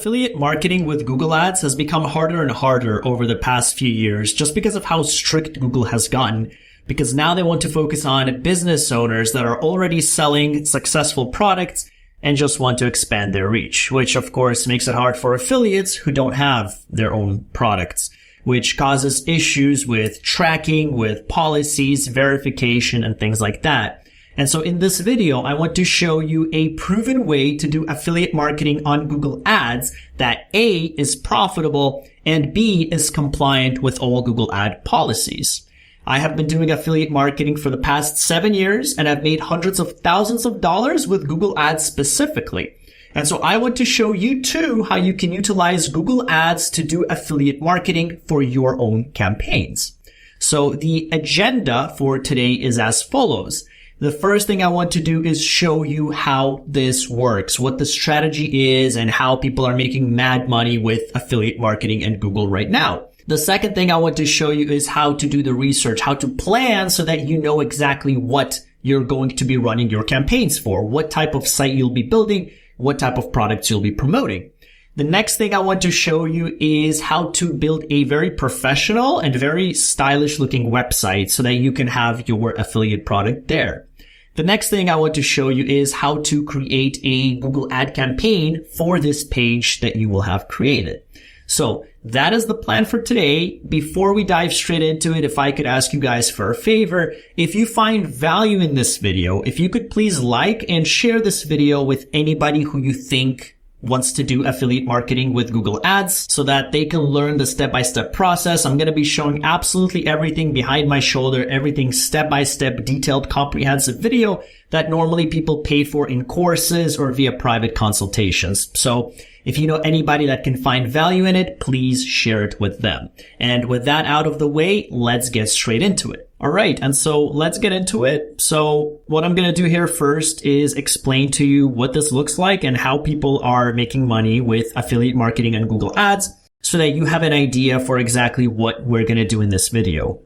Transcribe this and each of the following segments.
Affiliate marketing with Google Ads has become harder and harder over the past few years just because of how strict Google has gotten, because now they want to focus on business owners that are already selling successful products and just want to expand their reach, which of course makes it hard for affiliates who don't have their own products, which causes issues with tracking, with policies, verification, and things like that. And so in this video, I want to show you a proven way to do affiliate marketing on Google Ads that A, is profitable, and B, is compliant with all Google Ad policies. I have been doing affiliate marketing for the past 7 years, and I've made hundreds of thousands of dollars with Google Ads specifically. And so I want to show you too how you can utilize Google Ads to do affiliate marketing for your own campaigns. So the agenda for today is as follows. The first thing I want to do is show you how this works, what the strategy is, and how people are making mad money with affiliate marketing and Google right now. The second thing I want to show you is how to do the research, how to plan so that you know exactly what you're going to be running your campaigns for, what type of site you'll be building, what type of products you'll be promoting. The next thing I want to show you is how to build a very professional and very stylish looking website so that you can have your affiliate product there. The next thing I want to show you is how to create a Google ad campaign for this page that you will have created. So that is the plan for today. Before we dive straight into it, if I could ask you guys for a favor, if you find value in this video, if you could please like and share this video with anybody who you think wants to do affiliate marketing with Google Ads so that they can learn the step-by-step process. I'm going to be showing absolutely everything behind my shoulder, everything step-by-step, detailed, comprehensive video that normally people pay for in courses or via private consultations. So if you know anybody that can find value in it, please share it with them. And with that out of the way, let's get straight into it. All right. And so let's get into it. So what I'm going to do here first is explain to you what this looks like and how people are making money with affiliate marketing and Google Ads so that you have an idea for exactly what we're going to do in this video.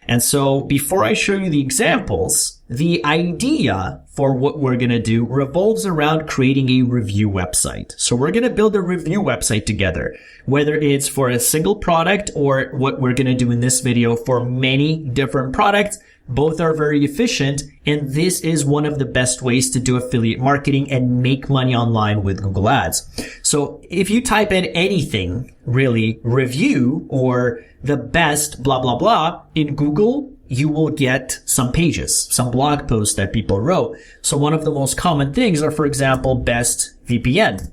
And so before I show you the examples, the idea for what we're going to do revolves around creating a review website. So we're going to build a review website together, whether it's for a single product or what we're going to do in this video for many different products. Both are very efficient, and this is one of the best ways to do affiliate marketing and make money online with Google Ads. So if you type in anything, really, review or the best blah, blah, blah in Google, you will get some pages, some blog posts that people wrote. So one of the most common things are, for example, best VPN.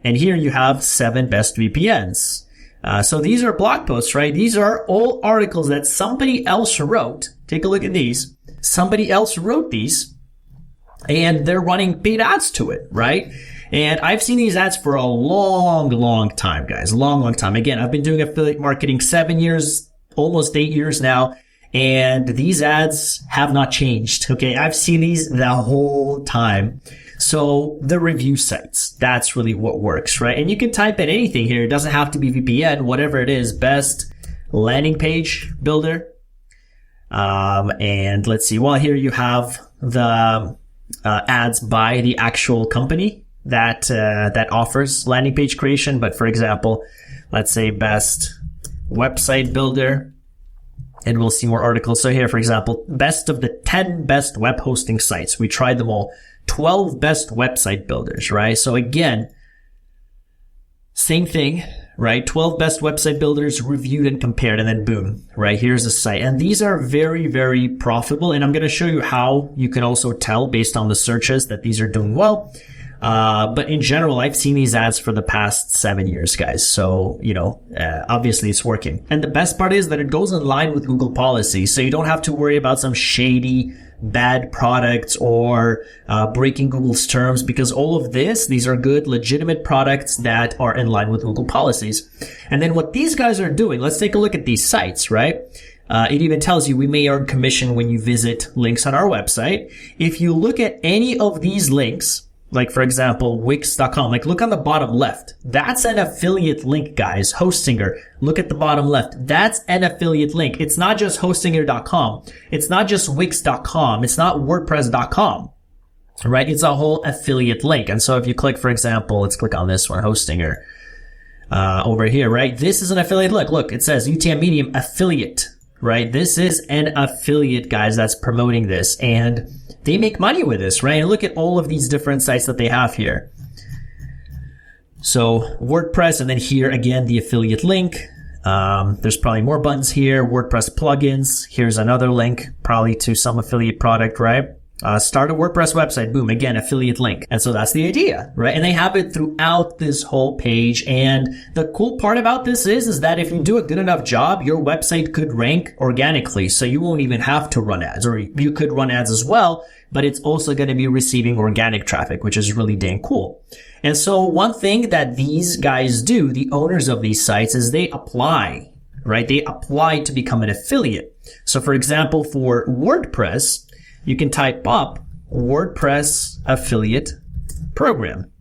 And here you have 7 best VPNs. So these are blog posts, right? These are all articles that somebody else wrote. Take a look at these. Somebody else wrote these and they're running paid ads to it, right? And I've seen these ads for a long time, guys. Long time. Again, I've been doing affiliate marketing 7 years, almost 8 years now. And these ads have not changed. Okay. I've seen these the whole time. So the review sites, that's really what works, right? And you can type in anything here. It doesn't have to be VPN, whatever it is, best landing page builder. And let's see. Well, here you have the ads by the actual company that offers landing page creation. But for example, let's say best website builder. And we'll see more articles. So here, for example, best of the 10 best web hosting sites. We tried them all. 12 best website builders, right? So again, same thing, right? 12 best website builders reviewed and compared, and then boom, right? Here's a site. And these are very, very profitable. And I'm going to show you how you can also tell based on the searches that these are doing well. But in general, I've seen these ads for the past 7 years, guys. So, obviously it's working. And the best part is that it goes in line with Google policy. So you don't have to worry about some shady, bad products or breaking Google's terms, because all of these are good, legitimate products that are in line with Google policies. And then what these guys are doing, let's take a look at these sites, right? It even tells you we may earn commission when you visit links on our website. If you look at any of these links, like for example, Wix.com, like look on the bottom left. That's an affiliate link, guys. Hostinger. Look at the bottom left. That's an affiliate link. It's not just hostinger.com. It's not just Wix.com. It's not WordPress.com. right? It's a whole affiliate link. And so if you click, for example, let's click on this one, Hostinger, over here, right? This is an affiliate link. Look, it says UTM Medium affiliate, right? This is an affiliate, guys, that's promoting this, and they make money with this, right? And look at all of these different sites that they have here. So WordPress, and then here again, the affiliate link. There's probably more buttons here, WordPress plugins. Here's another link, probably to some affiliate product, right? Start a WordPress website, boom, again, affiliate link. And so that's the idea, right? And they have it throughout this whole page. And the cool part about this is that if you do a good enough job, your website could rank organically. So you won't even have to run ads, or you could run ads as well, but it's also going to be receiving organic traffic, which is really dang cool. And so one thing that these guys do, the owners of these sites, is they apply, right? They apply to become an affiliate. So for example, for WordPress, you can type up WordPress affiliate program,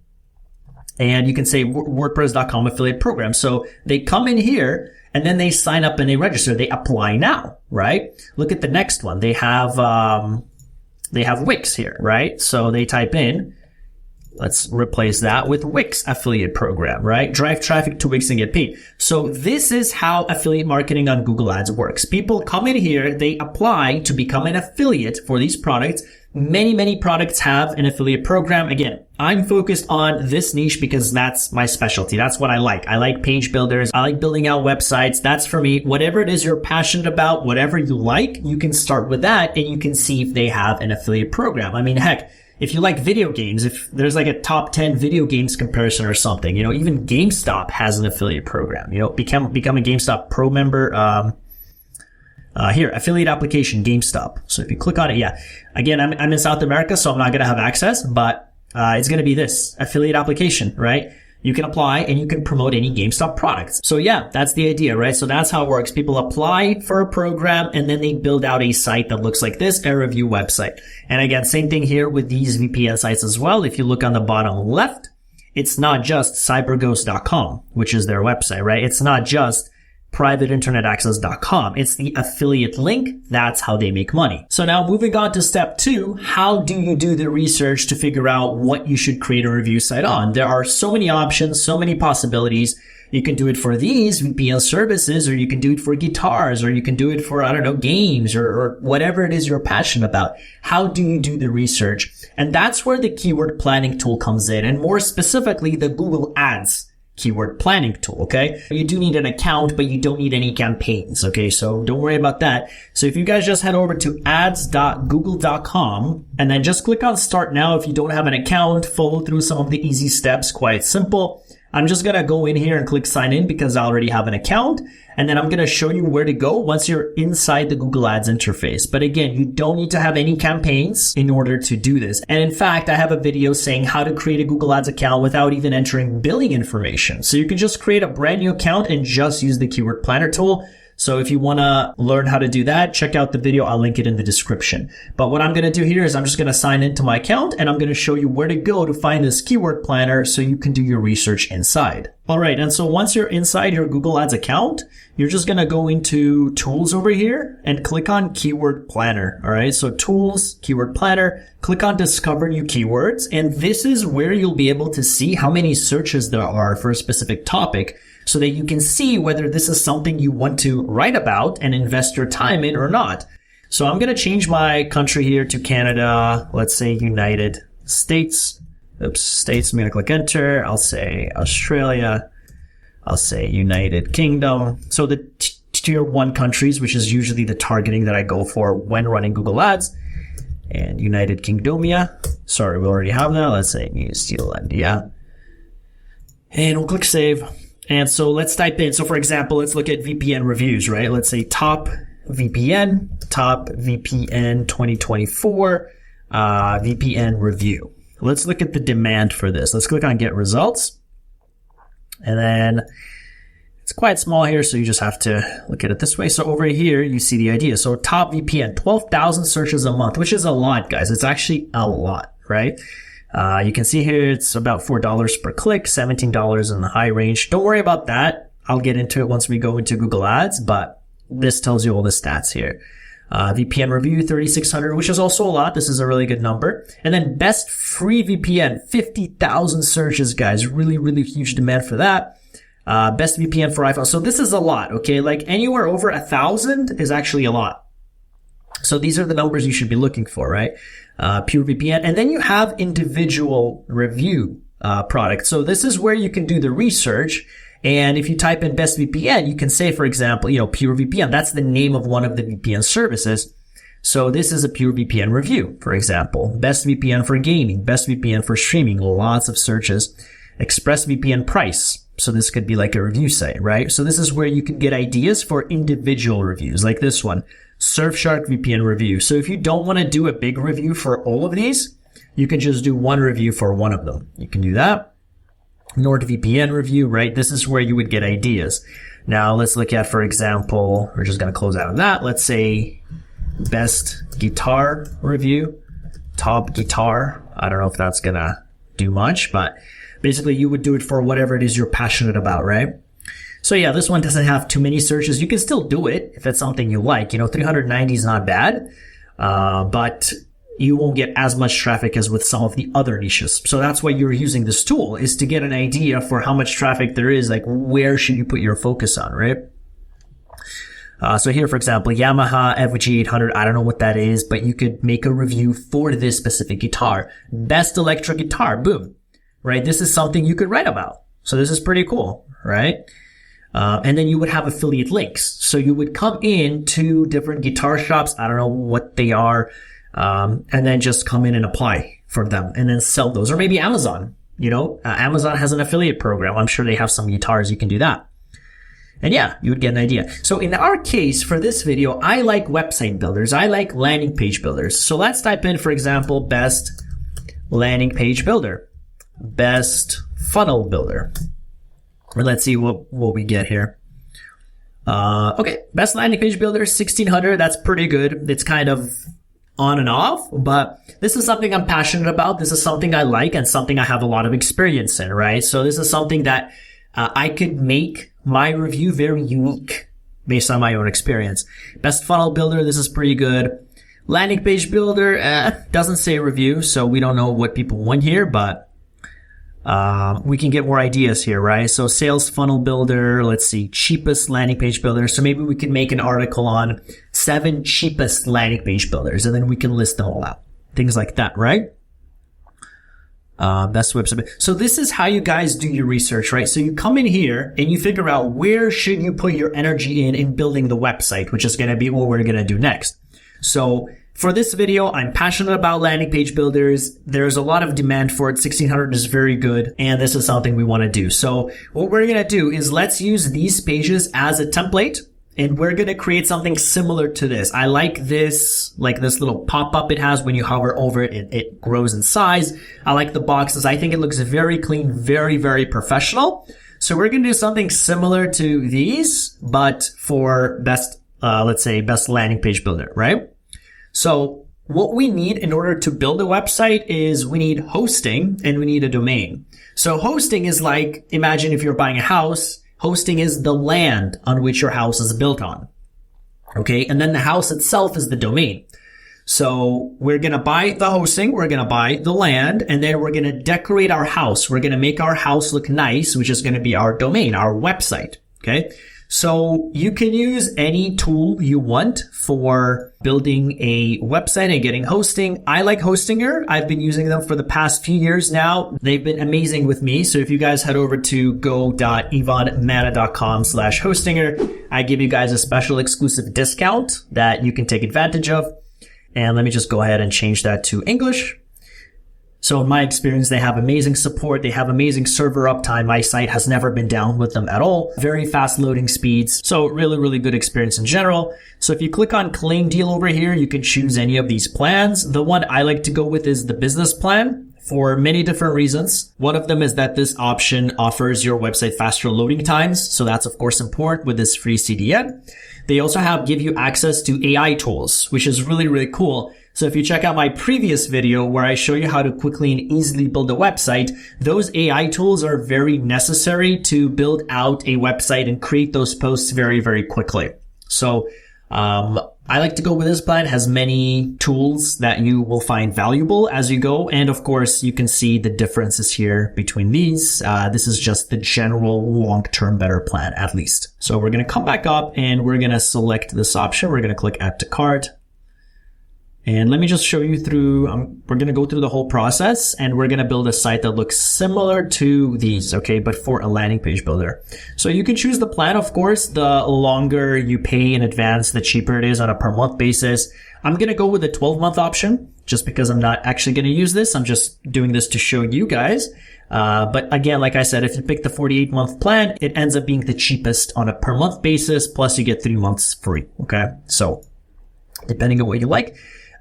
and you can say WordPress.com affiliate program. So they come in here and then they sign up and they register. They apply now, right? Look at the next one. They have Wix here, right? So they type in, let's replace that with Wix affiliate program, right? Drive traffic to Wix and get paid. So this is how affiliate marketing on Google Ads works. People come in here, they apply to become an affiliate for these products. Many products have an affiliate program. Again, I'm focused on this niche because that's my specialty. That's what I like. I like page builders. I like building out websites. That's for me. Whatever it is you're passionate about, whatever you like, you can start with that and you can see if they have an affiliate program. I mean, heck, if you like video games, if there's like a top 10 video games comparison or something, even GameStop has an affiliate program. Become a GameStop Pro member. Here, affiliate application, GameStop. So if you click on it, yeah. Again, I'm in South America, so I'm not going to have access, but it's going to be this affiliate application, right? You can apply and you can promote any GameStop products. So yeah, that's the idea, right? So that's how it works. People apply for a program and then they build out a site that looks like this, a review website. And again, same thing here with these VPN sites as well. If you look on the bottom left, it's not just cyberghost.com, which is their website, right? It's not just privateinternetaccess.com. It's the affiliate link. That's how they make money. So now moving on to step 2, how do you do the research to figure out what you should create a review site on? There are so many options, so many possibilities. You can do it for these VPN services, or you can do it for guitars, or you can do it for, I don't know, games, or whatever it is you're passionate about. How do you do the research? And that's where the keyword planning tool comes in, and more specifically, the Google Ads keyword planning tool, okay? You do need an account, but you don't need any campaigns, okay? So don't worry about that. So if you guys just head over to ads.google.com and then just click on Start Now if you don't have an account, follow through some of the easy steps, quite simple. I'm just going to go in here and click Sign In because I already have an account. And then I'm going to show you where to go once you're inside the Google Ads interface. But again, you don't need to have any campaigns in order to do this. And in fact, I have a video saying how to create a Google Ads account without even entering billing information. So you can just create a brand new account and just use the keyword planner tool. So if you want to learn how to do that, check out the video. I'll link it in the description. But what I'm going to do here is I'm just going to sign into my account and I'm going to show you where to go to find this keyword planner so you can do your research inside. All right. And so once you're inside your Google Ads account, you're just going to go into Tools over here and click on Keyword Planner. All right. So Tools, Keyword Planner, click on Discover New Keywords. And this is where you'll be able to see how many searches there are for a specific topic, so that you can see whether this is something you want to write about and invest your time in or not. So I'm going to change my country here to Canada. Let's say United States. Oops, States. I'm going to click Enter. I'll say Australia. I'll say United Kingdom. So the tier 1 countries, which is usually the targeting that I go for when running Google Ads. And United Kingdomia. Sorry, we already have that. Let's say New Zealand. Yeah. And we'll click Save. And so let's type in, so for example, let's look at VPN reviews, right? Let's say top VPN 2024, VPN review. Let's look at the demand for this. Let's click on Get Results. And then it's quite small here, so you just have to look at it this way. So over here, you see the idea. So top VPN, 12,000 searches a month, which is a lot, guys. It's actually a lot, right? You can see here it's about $4 per click, $17 in the high range. Don't worry about that. I'll get into it once we go into Google Ads, but this tells you all the stats here. VPN review, 3,600, which is also a lot. This is a really good number. And then best free VPN, 50,000 searches, guys. Really, really huge demand for that. Best VPN for iPhone. So this is a lot, okay? Like anywhere over 1,000 is actually a lot. So these are the numbers you should be looking for, right? Pure VPN. And then you have individual review products. So this is where you can do the research. And if you type in best VPN, you can say, for example, Pure VPN. That's the name of one of the VPN services. So this is a Pure VPN review, for example. Best VPN for gaming, best VPN for streaming, lots of searches. ExpressVPN price. So this could be like a review site, right? So this is where you can get ideas for individual reviews, like this one, Surfshark VPN review. So if you don't want to do a big review for all of these, you can just do one review for one of them. You can do that. NordVPN review, right? This is where you would get ideas. Now let's look at, for example, we're just going to close out of that. Let's say best guitar review, top guitar. I don't know if that's going to do much, but basically you would do it for whatever it is you're passionate about, right? So yeah, this one doesn't have too many searches. You can still do it if it's something you like. 390 is not bad, but you won't get as much traffic as with some of the other niches. So that's why you're using this tool, is to get an idea for how much traffic there is, like where should you put your focus on, right? So here, for example, Yamaha FG800, I don't know what that is, but you could make a review for this specific guitar. Best electric guitar, boom, right? This is something you could write about. So this is pretty cool, right? And then you would have affiliate links. So you would come in to different guitar shops, I don't know what they are, and then just come in and apply for them and then sell those. Or maybe Amazon, Amazon has an affiliate program. I'm sure they have some guitars. You can do that. And yeah, you would get an idea. So in our case, for this video, I like website builders. I like landing page builders. So let's type in, for example, best landing page builder, best funnel builder. Or let's see what we get here. Okay, best landing page builder, 1,600. That's pretty good. It's kind of on and off, but this is something I'm passionate about. This is something I like and something I have a lot of experience in, right? So this is something that I could make my review very unique based on my own experience. Best funnel builder, this is pretty good. Landing page builder, doesn't say review, so we don't know what people want here, but we can get more ideas here, right? So sales funnel builder, let's see, cheapest landing page builder. So maybe we can make an article on 7 cheapest landing page builders, and then we can list them all out. Things like that, right? Best website. So this is how you guys do your research, right? So you come in here and you figure out where should you put your energy in building the website, which is going to be what we're going to do next. So for this video, I'm passionate about landing page builders. There's a lot of demand for it. 1,600 is very good. And this is something we want to do. So what we're going to do is let's use these pages as a template. And we're going to create something similar to this. I like this little pop-up it has when you hover over it, it grows in size. I like the boxes. I think it looks very clean, very, very professional. So we're going to do something similar to these, but for best, let's say best landing page builder, right? So what we need in order to build a website is we need hosting and we need a domain. So hosting is like, imagine if you're buying a house, hosting is the land on which your house is built on. Okay. And then the house itself is the domain. So we're going to buy the hosting. We're going to buy the land, and then we're going to decorate our house. We're going to make our house look nice, which is going to be our domain, our website. Okay. So you can use any tool you want for building a website and getting hosting. I like Hostinger. I've been using them for the past few years now. They've been amazing with me. So if you guys head over to go.ivanmana.com/Hostinger, I give you guys a special exclusive discount that you can take advantage of. And let me just go ahead and change that to English. So in my experience, they have amazing support. They have amazing server uptime. My site has never been down with them at all. Very fast loading speeds. So really, really good experience in general. So if you click on claim deal over here, you can choose any of these plans. The one I like to go with is the business plan for many different reasons. One of them is that this option offers your website faster loading times. So that's of course important with this free CDN. They also give you access to AI tools, which is really, really cool. So if you check out my previous video where I show you how to quickly and easily build a website, those AI tools are very necessary to build out a website and create those posts very, very quickly. So, I like to go with this plan. It has many tools that you will find valuable as you go. And of course, you can see the differences here between these. This is just the general long-term better plan, at least. So we're going to come back up and we're going to select this option. We're going to click add to cart. And let me just show you through, we're going to go through the whole process and we're going to build a site that looks similar to these, okay, but for a landing page builder. So you can choose the plan, of course. The longer you pay in advance, the cheaper it is on a per month basis. I'm going to go with the 12-month option just because I'm not actually going to use this. I'm just doing this to show you guys. But again, like I said, if you pick the 48-month plan, it ends up being the cheapest on a per month basis. Plus you get 3 months free. Okay. So depending on what you like.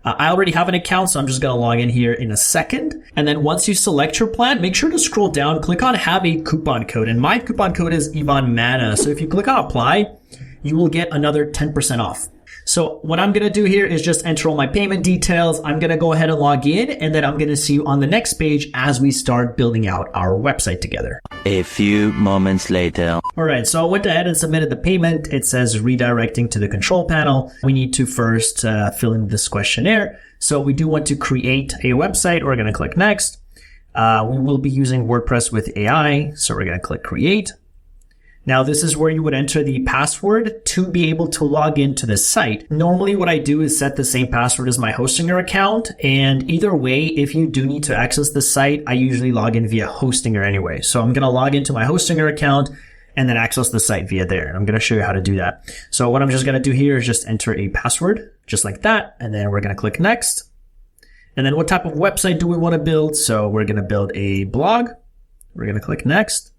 I already have an account, so I'm just going to log in here in a second. And then once you select your plan, make sure to scroll down, click on have a coupon code. And my coupon code is Ivan Mana. So if you click on apply, you will get another 10% off. So what I'm going to do here is just enter all my payment details. I'm going to go ahead and log in, and then I'm going to see you on the next page as we start building out our website together. A few moments later. All right, so I went ahead and submitted the payment. It says redirecting to the control panel. We need to first fill in this questionnaire. So we do want to create a website. We're going to click next. We will be using WordPress with AI. So we're going to click create. Now, this is where you would enter the password to be able to log into the site. Normally, what I do is set the same password as my Hostinger account. And either way, if you do need to access the site, I usually log in via Hostinger anyway. So I'm going to log into my Hostinger account and then access the site via there. And I'm going to show you how to do that. So what I'm just going to do here is just enter a password just like that. And then we're going to click next. And then what type of website do we want to build? So we're going to build a blog. We're going to click next.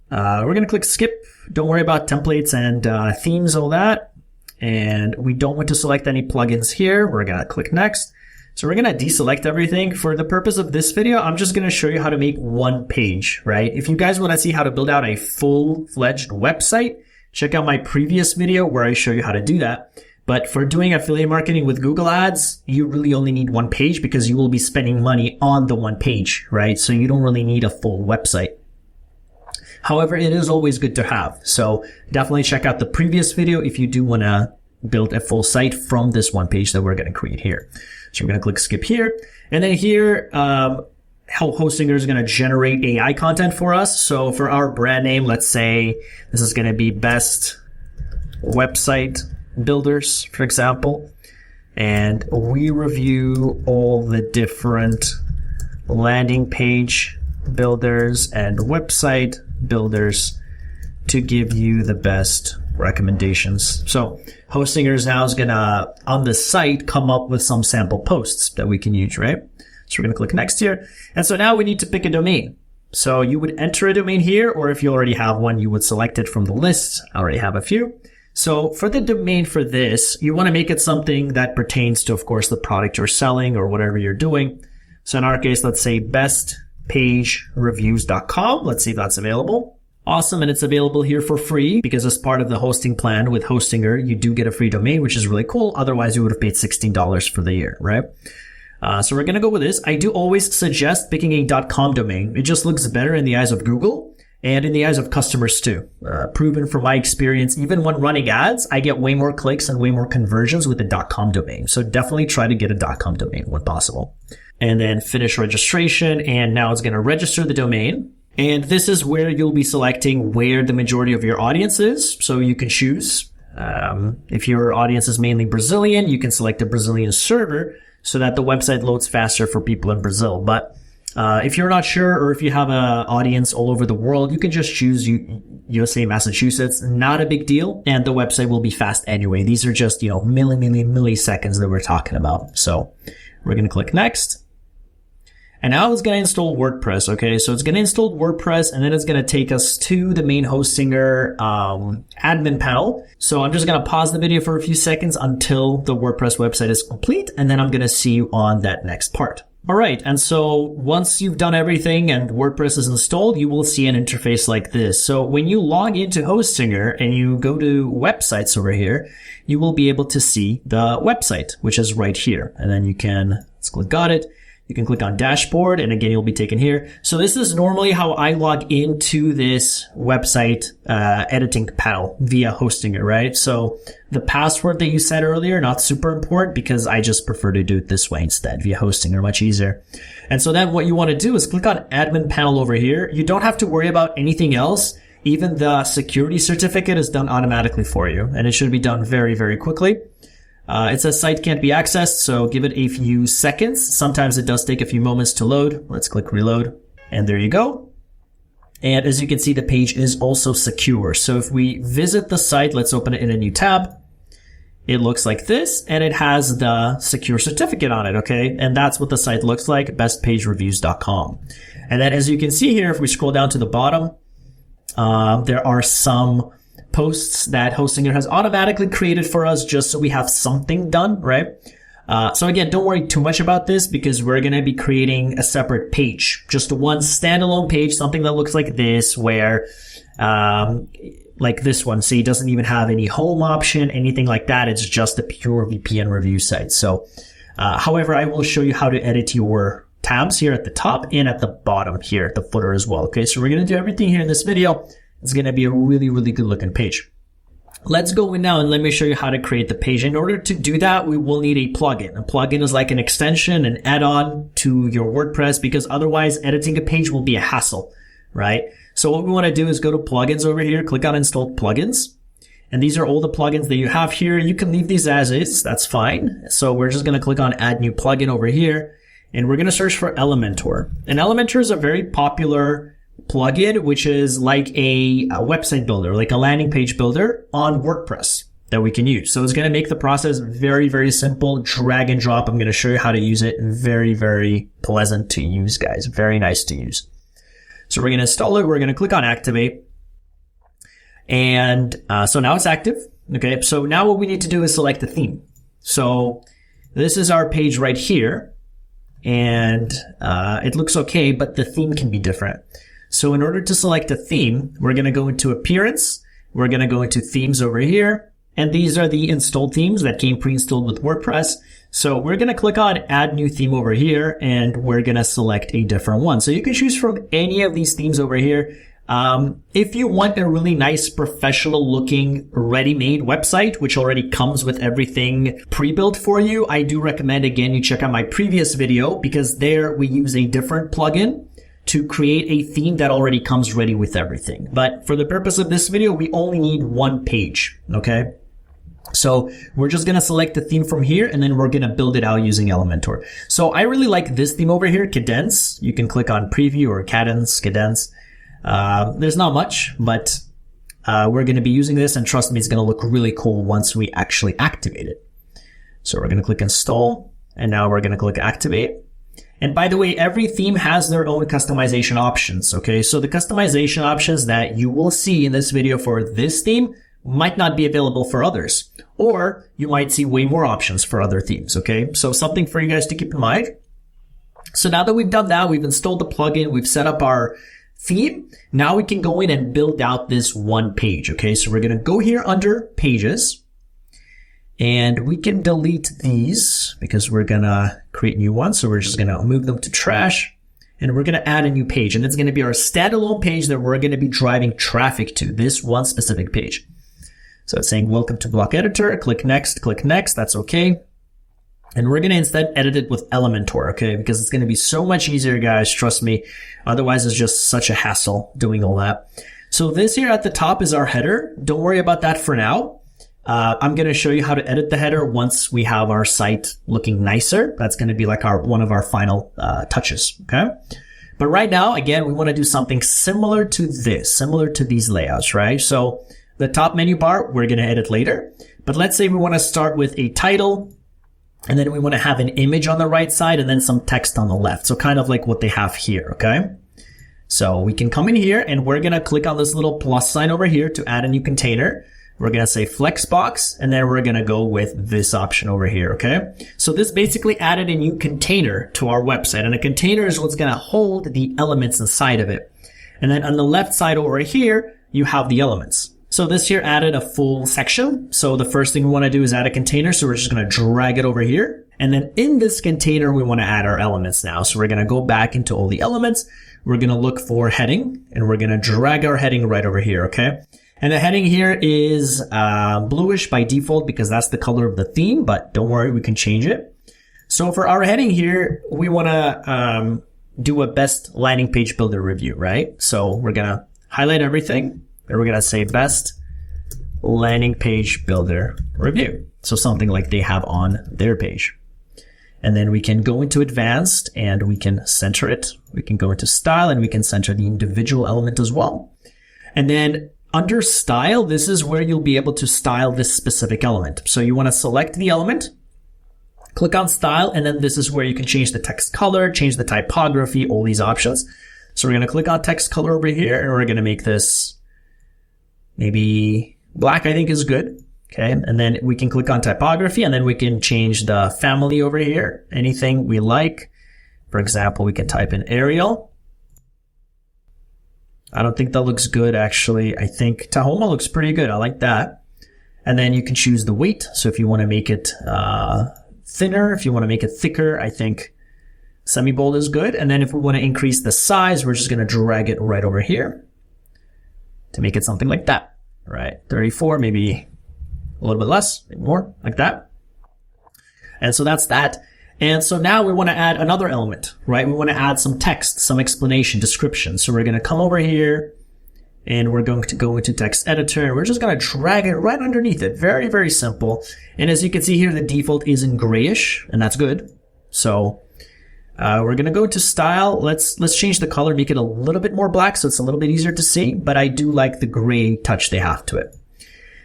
We're going to click skip. Don't worry about templates and themes, all that. And we don't want to select any plugins here. We're going to click next. So we're going to deselect everything. For the purpose of this video, I'm just going to show you how to make one page, right? If you guys want to see how to build out a full-fledged website, check out my previous video where I show you how to do that. But for doing affiliate marketing with Google Ads, you really only need one page because you will be spending money on the one page, right? So you don't really need a full website. However, it is always good to have. So definitely check out the previous video if you do want to build a full site from this one page that we're going to create here. So we're going to click skip here. And then here, Hostinger is going to generate AI content for us. So for our brand name, let's say this is going to be best website builders, for example. And we review all the different landing page builders and website builders to give you the best recommendations. So Hostinger now is going to, on the site, come up with some sample posts that we can use, right? So we're going to click next here. And so now we need to pick a domain. So you would enter a domain here, or if you already have one, you would select it from the list. I already have a few. So for the domain for this, you want to make it something that pertains to, of course, the product you're selling or whatever you're doing. So in our case, let's say bestpagereviews.com. Let's see if that's available. Awesome. And it's available here for free because as part of the hosting plan with Hostinger, you do get a free domain, which is really cool. Otherwise, you would have paid $16 for the year, right? So we're going to go with this. I do always suggest picking a .com domain. It just looks better in the eyes of Google and in the eyes of customers too. Proven from my experience, even when running ads, I get way more clicks and way more conversions with the .com domain. So definitely try to get a .com domain when possible. And then finish registration. And now it's going to register the domain. And this is where you'll be selecting where the majority of your audience is. So you can choose. If your audience is mainly Brazilian, you can select a Brazilian server so that the website loads faster for people in Brazil. But if you're not sure, or if you have an audience all over the world, you can just choose USA, Massachusetts. Not a big deal. And the website will be fast anyway. These are just, milliseconds that we're talking about. So we're going to click next. And now it's going to install WordPress, okay? So it's going to install WordPress, and then it's going to take us to the main Hostinger admin panel. So I'm just going to pause the video for a few seconds until the WordPress website is complete, and then I'm going to see you on that next part. All right, and so once you've done everything and WordPress is installed, you will see an interface like this. So when you log into Hostinger and you go to websites over here, you will be able to see the website, which is right here. And then you can, let's click got it. You can click on dashboard, and again, you'll be taken here. So this is normally how I log into this website editing panel via Hostinger, right? So the password that you set earlier, not super important because I just prefer to do it this way instead via Hostinger, much easier. And so then what you want to do is click on admin panel over here. You don't have to worry about anything else. Even the security certificate is done automatically for you, and it should be done very, very quickly. It says site can't be accessed, so give it a few seconds. Sometimes it does take a few moments to load. Let's click reload, and there you go. And as you can see, the page is also secure. So if we visit the site, let's open it in a new tab. It looks like this, and it has the secure certificate on it, okay? And that's what the site looks like, bestpagereviews.com. And then as you can see here, if we scroll down to the bottom, there are some posts that Hostinger has automatically created for us just so we have something done, right? So again, don't worry too much about this because we're going to be creating a separate page, just one standalone page, something that looks like this, where, like this one, see, it doesn't even have any home option, anything like that. It's just a pure VPN review site. So, however, I will show you how to edit your tabs here at the top and at the bottom here at the footer as well. Okay, so we're going to do everything here in this video. It's going to be a really, really good looking page. Let's go in now and let me show you how to create the page. In order to do that, we will need a plugin. A plugin is like an extension, an add-on to your WordPress, because otherwise editing a page will be a hassle, right? So what we want to do is go to plugins over here, click on install plugins. And these are all the plugins that you have here. You can leave these as is. That's fine. So we're just going to click on add new plugin over here, and we're going to search for Elementor. And Elementor is a very popular plugin, which is like a website builder, like a landing page builder on WordPress that we can use. So it's going to make the process very, very simple. Drag and drop. I'm going to show you how to use it. Very, very pleasant to use, guys. Very nice to use. So we're going to install it. We're going to click on activate. And so now it's active. Okay. So now what we need to do is select the theme. So this is our page right here. And it looks okay, but the theme can be different. So in order to select a theme, we're going to go into appearance. We're going to go into themes over here. And these are the installed themes that came pre-installed with WordPress. So we're going to click on add new theme over here, and we're going to select a different one. So you can choose from any of these themes over here. If you want a really nice professional looking ready-made website, which already comes with everything pre-built for you, I do recommend again you check out my previous video, because there we use a different plugin to create a theme that already comes ready with everything. But for the purpose of this video, we only need one page, okay? So we're just going to select the theme from here, and then we're going to build it out using Elementor. So I really like this theme over here, Cadence. You can click on preview or Cadence. There's not much, but we're going to be using this, and trust me, it's going to look really cool once we actually activate it. So we're going to click install, and now we're going to click activate. And by the way, every theme has their own customization options, okay? So the customization options that you will see in this video for this theme might not be available for others, or you might see way more options for other themes, okay? So something for you guys to keep in mind. So now that we've done that, we've installed the plugin, we've set up our theme. Now we can go in and build out this one page, okay? So we're going to go here under pages, and we can delete these because we're going to create new ones. So we're just going to move them to trash, and we're going to add a new page, and it's going to be our standalone page that we're going to be driving traffic to, this one specific page. So it's saying welcome to block editor, click next, that's okay. And we're going to instead edit it with Elementor, okay? Because it's going to be so much easier, guys. Trust me. Otherwise, it's just such a hassle doing all that. So this here at the top is our header. Don't worry about that for now. I'm going to show you how to edit the header once we have our site looking nicer. That's going to be like one of our final touches, okay? But right now, again, we want to do something similar to this, similar to these layouts, right? So the top menu bar, we're going to edit later. But let's say we want to start with a title, and then we want to have an image on the right side and then some text on the left. So kind of like what they have here, okay? So we can come in here, and we're going to click on this little plus sign over here to add a new container. We're going to say Flexbox, and then we're going to go with this option over here, okay? So this basically added a new container to our website, and a container is what's going to hold the elements inside of it. And then on the left side over here, you have the elements. So this here added a full section. So the first thing we want to do is add a container. So we're just going to drag it over here. And then in this container, we want to add our elements now. So we're going to go back into all the elements. We're going to look for heading, and we're going to drag our heading right over here, okay? And the heading here is bluish by default because that's the color of the theme, but don't worry, we can change it. So for our heading here, we want to do a best landing page builder review, right? So we're going to highlight everything, and we're going to say best landing page builder review. So something like they have on their page. And then we can go into advanced and we can center it. We can go into style and we can center the individual element as well. And then under style, this is where you'll be able to style this specific element. So you want to select the element, click on style, and then this is where you can change the text color, change the typography, all these options. So we're going to click on text color over here and we're going to make this maybe black, I think is good. Okay. And then we can click on typography and then we can change the family over here. Anything we like. For example, we can type in Arial. I don't think that looks good, actually. I think Tahoma looks pretty good. I like that. And then you can choose the weight. So if you want to make it thinner, if you want to make it thicker, I think semi-bold is good. And then if we want to increase the size, we're just going to drag it right over here to make it something like that. Right, 34, maybe a little bit less, maybe more, like that. And so that's that. And so now we want to add another element, right? We want to add some text, some explanation, description. So we're going to come over here and we're going to go into text editor and we're just going to drag it right underneath it. Very, very simple. And as you can see here, the default is in grayish and that's good. So we're going to go to style. Let's change the color, make it a little bit more black so it's a little bit easier to see, but I do like the gray touch they have to it.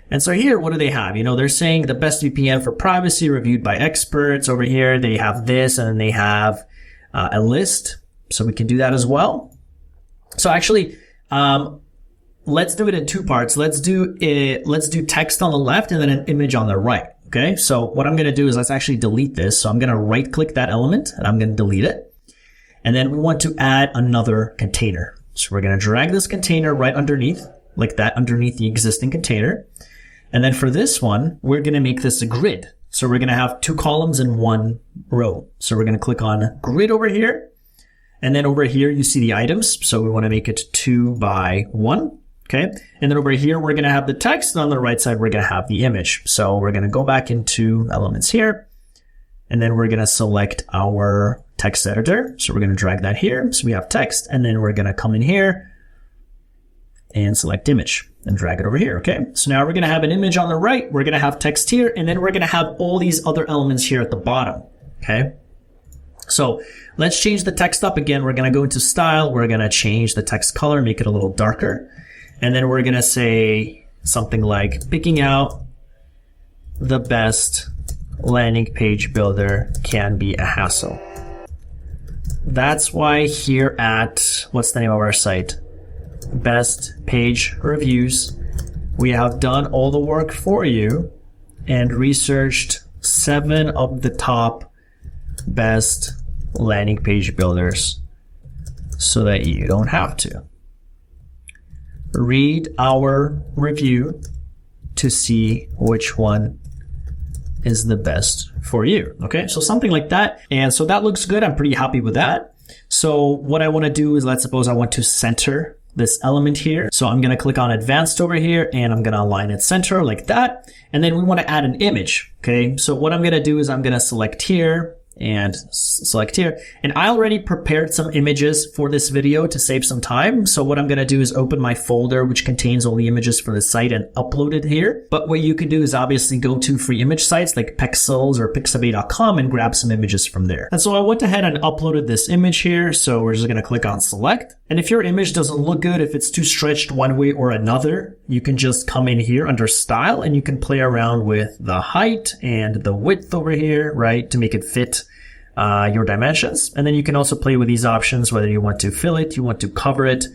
And so here, what do they have? You know, they're saying the best VPN for privacy reviewed by experts. Over here, they have this and then they have a list. So we can do that as well. So actually, let's do it in two parts. Let's do text on the left and then an image on the right. Okay. So what I'm going to do is let's actually delete this. So I'm going to right click that element and I'm going to delete it. And then we want to add another container. So we're going to drag this container right underneath, like that, underneath the existing container. And then for this one, we're going to make this a grid. So we're going to have 2 columns in 1 row. So we're going to click on grid over here. And then over here, you see the items. So we want to make it 2 by 1. Okay. And then over here, we're going to have the text. And on the right side, we're going to have the image. So we're going to go back into elements here. And then we're going to select our text editor. So we're going to drag that here. So we have text. And then we're going to come in here and select image and drag it over here. Okay. So now we're going to have an image on the right. We're going to have text here. And then we're going to have all these other elements here at the bottom. Okay. So let's change the text up again. We're going to go into style. We're going to change the text color, make it a little darker. And then we're going to say something like picking out the best landing page builder can be a hassle. That's why here at, what's the name of our site? Best Page Reviews, we have done all the work for you and researched 7 of the top best landing page builders so that you don't have to. Read our review to see which one is the best for you. Okay, so something like that. And so that looks good. I'm pretty happy with that. So what I want to do is, let's suppose I want to center this element here. So I'm going to click on advanced over here and I'm going to align it center like that. And then we want to add an image. Okay. So what I'm going to do is I'm going to select here and select here. And I already prepared some images for this video to save some time. So what I'm going to do is open my folder, which contains all the images for the site, and upload it here. But what you can do is obviously go to free image sites like Pexels or Pixabay.com and grab some images from there. And so I went ahead and uploaded this image here. So we're just going to click on select. And if your image doesn't look good, if it's too stretched one way or another, you can just come in here under style and you can play around with the height and the width over here, right, to make it fit your dimensions. And then you can also play with these options, whether you want to fill it, you want to cover it,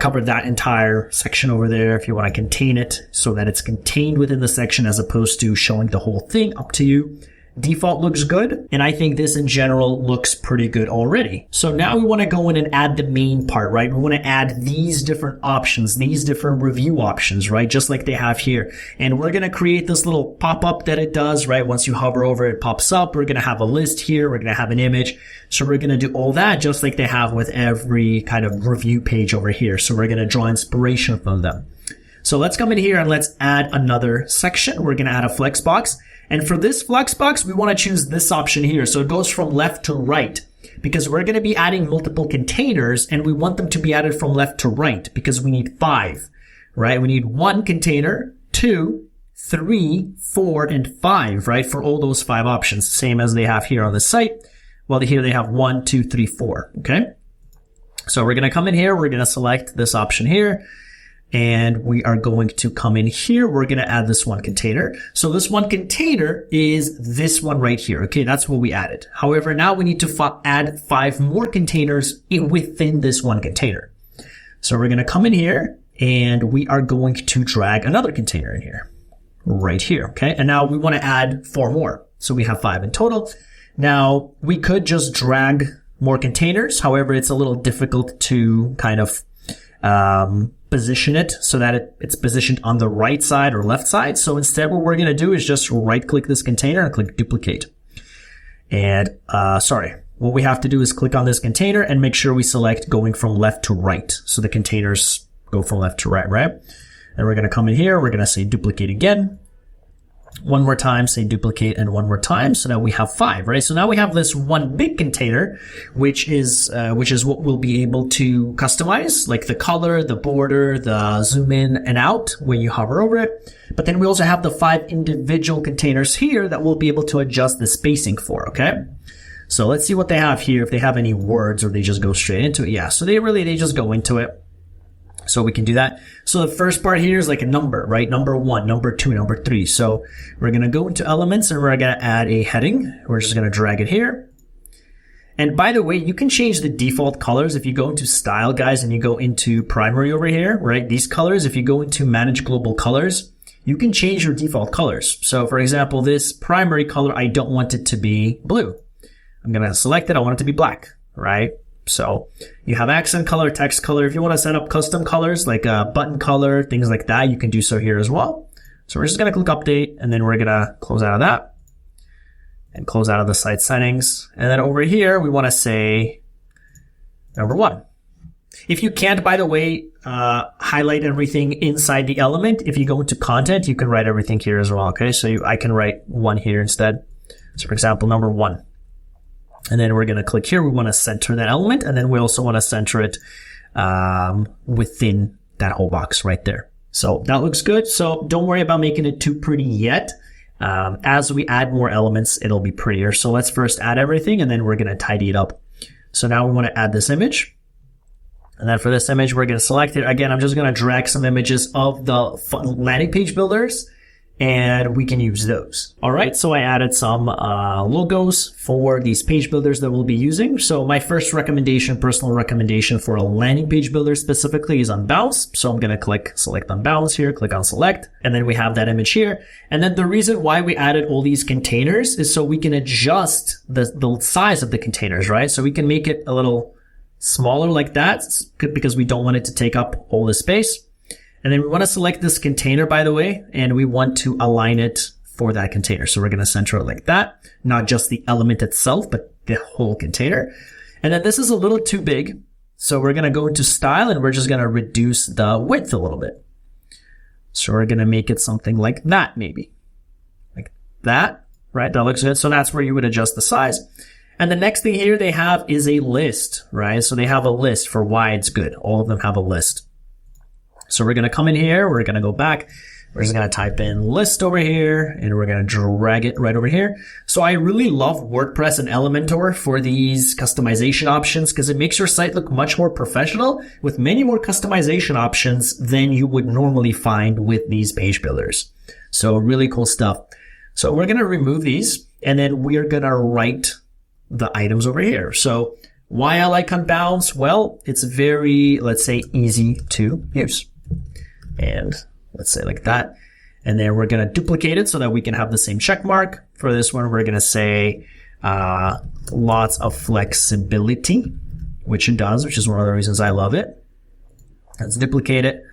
cover that entire section over there. If you want to contain it so that it's contained within the section as opposed to showing the whole thing, up to you. default looks good. And I think this in general looks pretty good already. So now we want to go in and add the main part, right? We want to add these different options, these different review options, right? Just like they have here. And we're going to create this little pop-up that it does, right? Once you hover over it, pops up. We're going to have a list here. We're going to have an image. So we're going to do all that just like they have with every kind of review page over here. So we're going to draw inspiration from them. So let's come in here and let's add another section. We're going to add a flex box. And for this flex box, we want to choose this option here. So it goes from left to right because we're going to be adding multiple containers and we want them to be added from left to right because we need 5, right? We need 1 container, 2, 3, 4, and 5, right? For all those 5 options, same as they have here on the site. Well, here they have 1, 2, 3, 4, okay? So we're going to come in here. We're going to select this option here. And we are going to come in here. We're going to add this 1 container. So this 1 container is this one right here. Okay, that's what we added. However, now we need to add 5 more containers within this 1 container. So we're going to come in here and we are going to drag another container in here, right here. Okay, and now we want to add 4 more. So we have 5 in total. Now we could just drag more containers. However, it's a little difficult to kind of position it so that it's positioned on the right side or left side. So instead, what we're going to do is just right click this container and click duplicate. And, what we have to do is click on this container and make sure we select going from left to right. So the containers go from left to right, right? And we're going to come in here. We're going to say duplicate again. One more time, say duplicate, and one more time, so that we have 5, right? So now we have this 1 big container, which is what we'll be able to customize, like the color, the border, the zoom in and out when you hover over it. But then we also have the 5 individual containers here that we'll be able to adjust the spacing for, okay? So let's see what they have here, if they have any words or they just go straight into it. Yeah, so they just go into it. So we can do that. So the first part here is like a number, right? Number 1, number 2, number 3. So we're going to go into elements and we're going to add a heading. We're just going to drag it here. And by the way, you can change the default colors. If you go into style, guys, and you go into primary over here, right? These colors, if you go into manage global colors, you can change your default colors. So for example, this primary color, I don't want it to be blue. I'm going to select it. I want it to be black, right? So you have accent color, text color. If you want to set up custom colors like a button color, things like that, you can do so here as well. So we're just going to click update and then we're going to close out of that and close out of the site settings. And then over here, we want to say number 1. If you can't, by the way, highlight everything inside the element, if you go into content, you can write everything here as well. Okay. So I can write 1 here instead. So for example, number 1. And then we're going to click here. We want to center that element. And then we also want to center it within that whole box right there. So that looks good. So don't worry about making it too pretty yet. As we add more elements, it'll be prettier. So let's first add everything and then we're going to tidy it up. So now we want to add this image. And then for this image, we're going to select it. Again, I'm just going to drag some images of the landing page builders. And we can use those. All right, so I added some logos for these page builders that we'll be using. So my first recommendation, personal recommendation for a landing page builder specifically is Unbounce. So I'm going to select Unbounce here, click on select, and then we have that image here. And then the reason why we added all these containers is so we can adjust the size of the containers, right? So we can make it a little smaller like that because we don't want it to take up all the space. And then we want to select this container, by the way, and we want to align it for that container. So we're going to center it like that, not just the element itself, but the whole container. And then this is a little too big. So we're going to go into style and we're just going to reduce the width a little bit. So we're going to make it something like that, maybe like that, right? That looks good. So that's where you would adjust the size. And the next thing here they have is a list, right? So they have a list for why it's good. All of them have a list. So we're going to come in here. We're going to go back. We're just going to type in list over here and we're going to drag it right over here. So I really love WordPress and Elementor for these customization options because it makes your site look much more professional with many more customization options than you would normally find with these page builders. So really cool stuff. So we're going to remove these and then we're going to write the items over here. So why I like Unbounce? Well, it's very, let's say, easy to use. And let's say like that. And then we're going to duplicate it so that we can have the same check mark. For this one, we're going to say lots of flexibility, which it does, which is one of the reasons I love it. Let's duplicate it.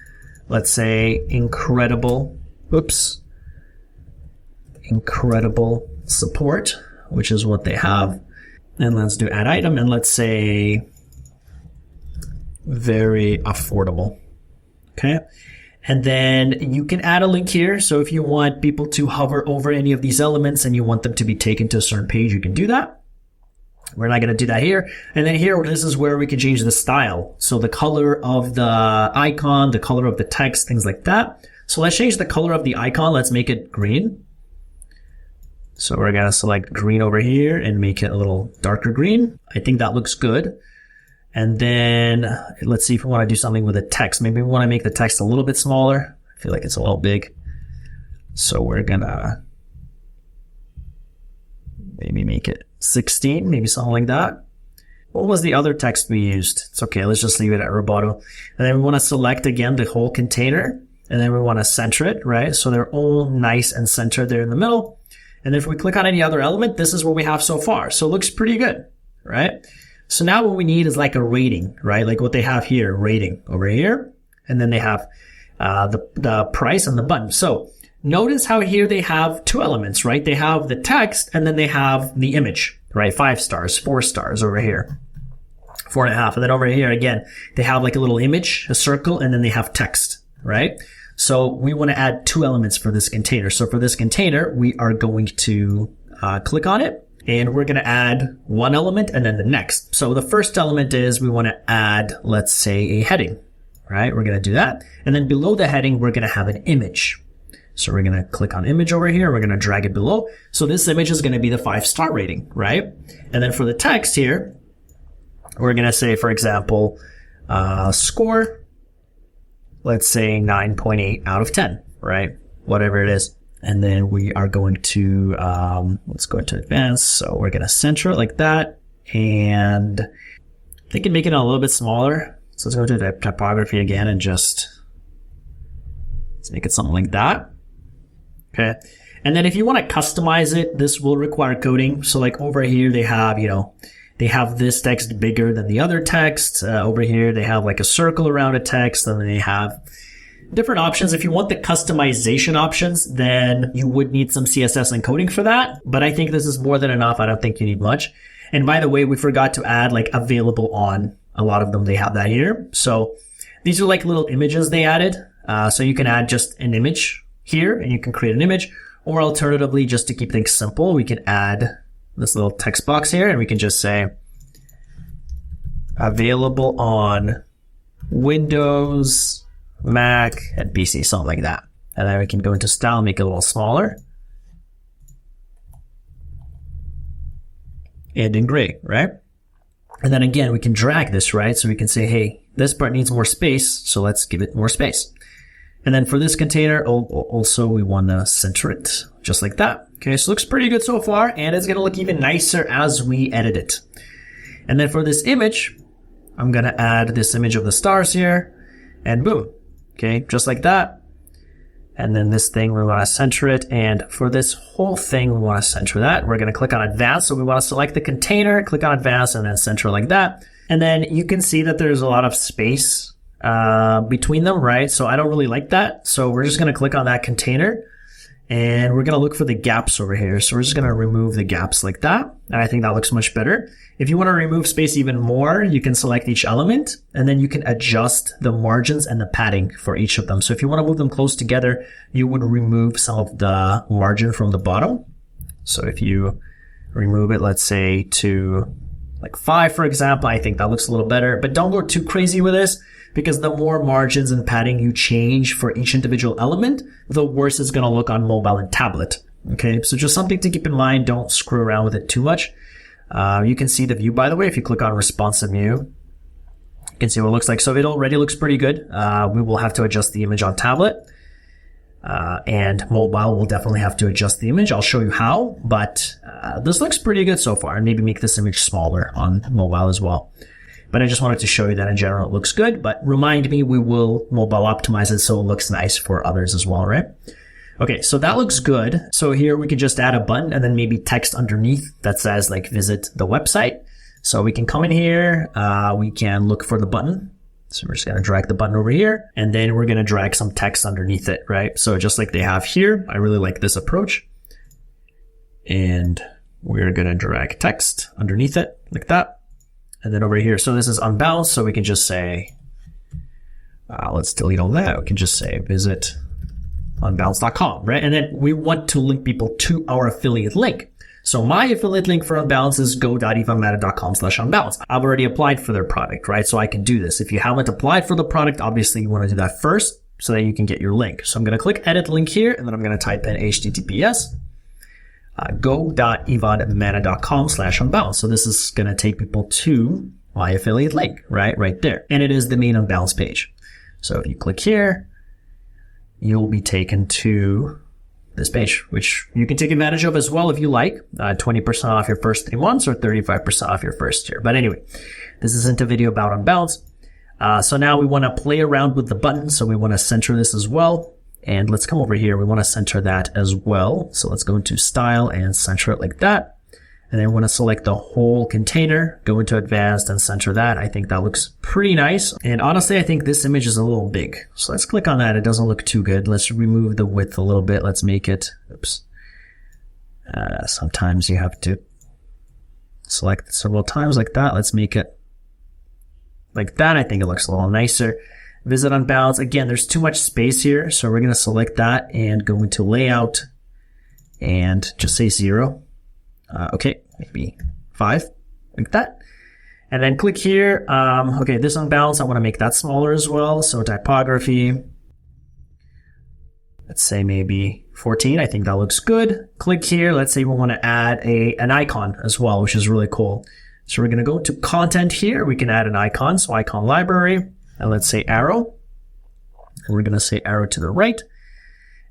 Let's say incredible support, which is what they have. And let's do add item, and let's say very affordable. Okay. And then you can add a link here. So if you want people to hover over any of these elements and you want them to be taken to a certain page, you can do that. We're not going to do that here. And then here, this is where we can change the style. So the color of the icon, the color of the text, things like that. So let's change the color of the icon. Let's make it green. So we're going to select green over here and make it a little darker green. I think that looks good. And then let's see if we want to do something with the text. Maybe we want to make the text a little bit smaller. I feel like it's a little big. So we're going to maybe make it 16, maybe something like that. What was the other text we used? It's okay. Let's just leave it at Roboto. And then we want to select again the whole container. And then we want to center it, right? So they're all nice and centered there in the middle. And if we click on any other element, this is what we have so far. So it looks pretty good, right? So now what we need is like a rating, right? Like what they have here, rating over here. And then they have the price and the button. So notice how here they have two elements, right? They have the text and then they have the image, right? 5 stars, 4 stars over here, 4.5. And then over here, again, they have like a little image, a circle, and then they have text, right? So we want to add 2 elements for this container. So for this container, we are going to click on it. And we're going to add 1 element and then the next. So the first element is we want to add, let's say, a heading, right? We're going to do that. And then below the heading, we're going to have an image. So we're going to click on image over here. We're going to drag it below. So this image is going to be the 5-star rating, right? And then for the text here, we're going to say, for example, score, let's say 9.8 out of 10, right? Whatever it is. And then we are going to, let's go into advanced. So we're going to center it like that. And I think I can make it a little bit smaller. So let's go to the typography again and just let's make it something like that. Okay. And then if you want to customize it, this will require coding. So like over here, they have, they have this text bigger than the other text. Over here, they have like a circle around a text, and then they have different options. If you want the customization options, then you would need some CSS and coding for that. But I think this is more than enough. I don't think you need much. And by the way, we forgot to add like available on. A lot of them, they have that here. So these are like little images they added. So you can add just an image here and you can create an image. Or alternatively, just to keep things simple, we can add this little text box here and we can just say available on Windows, Mac, and PC, something like that. And then we can go into style, make it a little smaller. And in gray, right? And then again, we can drag this, right? So we can say, hey, this part needs more space, so let's give it more space. And then for this container, also we want to center it just like that. Okay, so it looks pretty good so far, and it's going to look even nicer as we edit it. And then for this image, I'm going to add this image of the stars here, and boom. Okay, just like that. And then this thing, we want to center it. And for this whole thing, we want to center that. We're going to click on advanced. So we want to select the container, click on advanced, and then center like that. And then you can see that there's a lot of space between them, right? So I don't really like that. So we're just going to click on that container and we're going to look for the gaps over here. So we're just going to remove the gaps like that. And I think that looks much better. If you want to remove space even more, you can select each element and then you can adjust the margins and the padding for each of them. So if you want to move them close together, you would remove some of the margin from the bottom. So if you remove it, let's say to like 5, for example, I think that looks a little better, but don't go too crazy with this because the more margins and padding you change for each individual element, the worse it's going to look on mobile and tablet. Okay. So just something to keep in mind. Don't screw around with it too much. You can see the view, by the way, if you click on responsive view, you can see what it looks like. So it already looks pretty good. We will have to adjust the image on tablet. And mobile will definitely have to adjust the image. I'll show you how, but this looks pretty good so far. And maybe make this image smaller on mobile as well. But I just wanted to show you that in general it looks good. But remind me, we will mobile optimize it so it looks nice for others as well, right? Okay, so that looks good. So here we can just add a button and then maybe text underneath that says like visit the website. So we can come in here, we can look for the button. So we're just going to drag the button over here and then we're going to drag some text underneath it, right? So just like they have here, I really like this approach. And we're going to drag text underneath it like that. And then over here, so this is Unbounce. So we can just say, let's delete all that. We can just say visit unbounce.com, right? And then we want to link people to our affiliate link. So my affiliate link for Unbounce is go.ivanmata.com/unbounce. I've already applied for their product, right? So I can do this. If you haven't applied for the product, obviously you want to do that first so that you can get your link. So I'm going to click edit link here and then I'm going to type in HTTPS go.ivanmata.com/unbounce. So this is going to take people to my affiliate link, right there. And it is the main Unbounce page. So if you click here, you'll be taken to this page, which you can take advantage of as well if you like. 20% off your first 3 months or 35% off your first year. But anyway, this isn't a video about Unbounce. So now we want to play around with the button. So we want to center this as well. And let's come over here. We want to center that as well. So let's go into style and center it like that. And then we want to select the whole container, go into advanced and center that. I think that looks pretty nice. And honestly, I think this image is a little big. So let's click on that. It doesn't look too good. Let's remove the width a little bit. Let's make it, sometimes you have to select several times like that. Let's make it like that. I think it looks a little nicer. Visit Unbounce. Again, there's too much space here. So we're going to select that and go into layout and just say 0. Okay, maybe 5, like that. And then click here. Okay, this Unbounce, I want to make that smaller as well. So typography, let's say maybe 14. I think that looks good. Click here. Let's say we want to add an icon as well, which is really cool. So we're going to go to content here. We can add an icon. So icon library, and let's say arrow. And we're going to say arrow to the right.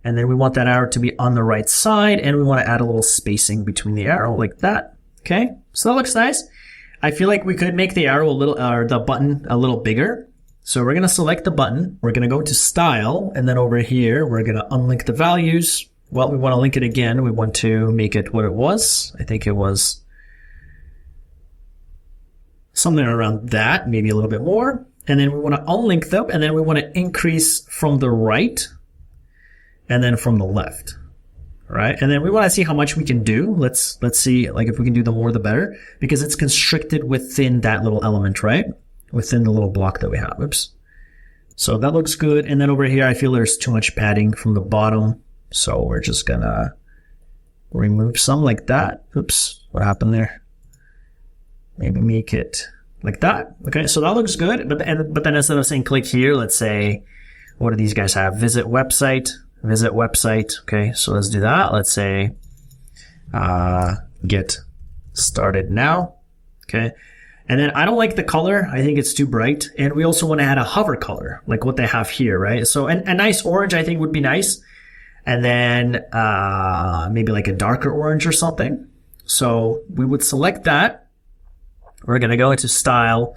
And then we want that arrow to be on the right side, and we want to add a little spacing between the arrow like that. Okay, so that looks nice. I feel like we could make the arrow a little, or the button a little bigger. So we're going to select the button. We're going to go to style, and then over here, we're going to unlink the values. Well, we want to link it again. We want to make it what it was. I think it was something around that, maybe a little bit more. And then we want to unlink them, and then we want to increase from the right and then from the left, right? And then we want to see how much we can do. Let's see, like if we can do the more the better, because it's constricted within that little element, right? Within the little block that we have. Oops. So that looks good. And then over here, I feel there's too much padding from the bottom. So we're just gonna remove some like that. Oops, what happened there? Maybe make it like that. Okay, so that looks good. But then instead of saying click here, let's say, what do these guys have? Visit website. Visit website. Okay, so let's do that. Let's say get started now. Okay, and then I don't like the color. I think it's too bright. And we also want to add a hover color, like what they have here, right? So a nice orange I think would be nice. And then maybe like a darker orange or something. So we would select that. We're going to go into style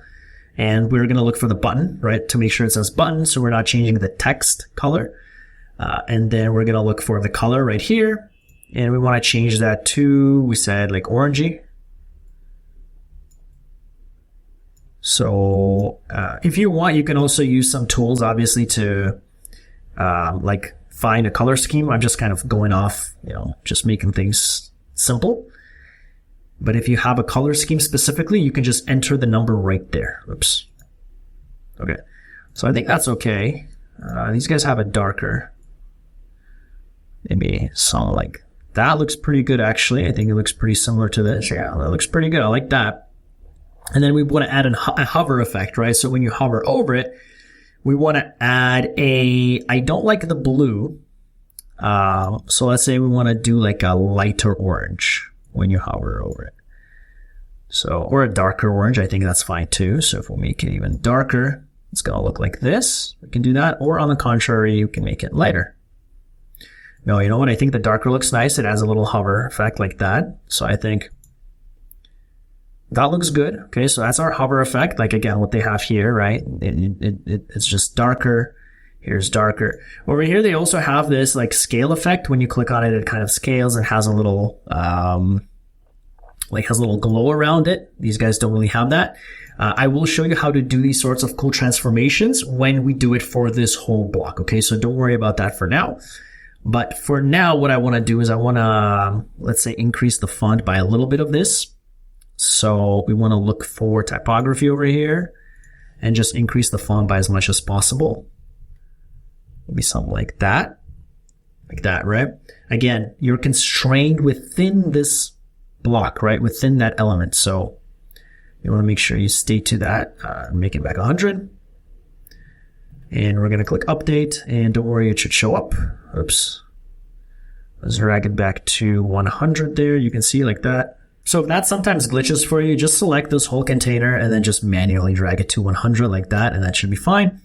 and we're going to look for the button, right? To make sure it says button. So we're not changing the text color. And then we're going to look for the color right here. And we want to change that to, we said like orangey. So if you want, you can also use some tools, obviously, to like find a color scheme. I'm just kind of going off, just making things simple. But if you have a color scheme specifically, you can just enter the number right there. Oops. Okay. So I think that's okay. These guys have a darker. Maybe something like that looks pretty good, actually. I think it looks pretty similar to this. Yeah, that looks pretty good. I like that. And then we want to add a hover effect, right? So when you hover over it, we want to add I don't like the blue. So let's say we want to do like a lighter orange when you hover over it. So, or a darker orange, I think that's fine too. So if we make it even darker, it's going to look like this. We can do that. Or on the contrary, you can make it lighter. No, you know what? I think the darker looks nice. It has a little hover effect like that. So I think that looks good. Okay, so that's our hover effect. Like again, what they have here, right? It's just darker. Here's darker. Over here, they also have this like scale effect. When you click on it, it kind of scales and has a little, has a little glow around it. These guys don't really have that. I will show you how to do these sorts of cool transformations when we do it for this whole block. Okay, so don't worry about that for now. But for now, what I want to do is I want to, let's say, increase the font by a little bit of this. So we want to look for typography over here and just increase the font by as much as possible. Maybe something like that, right? Again, you're constrained within this block, right? Within that element. So you want to make sure you stay to that, make it back 100. And we're going to click update, and don't worry, it should show up. Oops. Let's drag it back to 100 there. You can see like that. So if that sometimes glitches for you, just select this whole container and then just manually drag it to 100 like that, and that should be fine.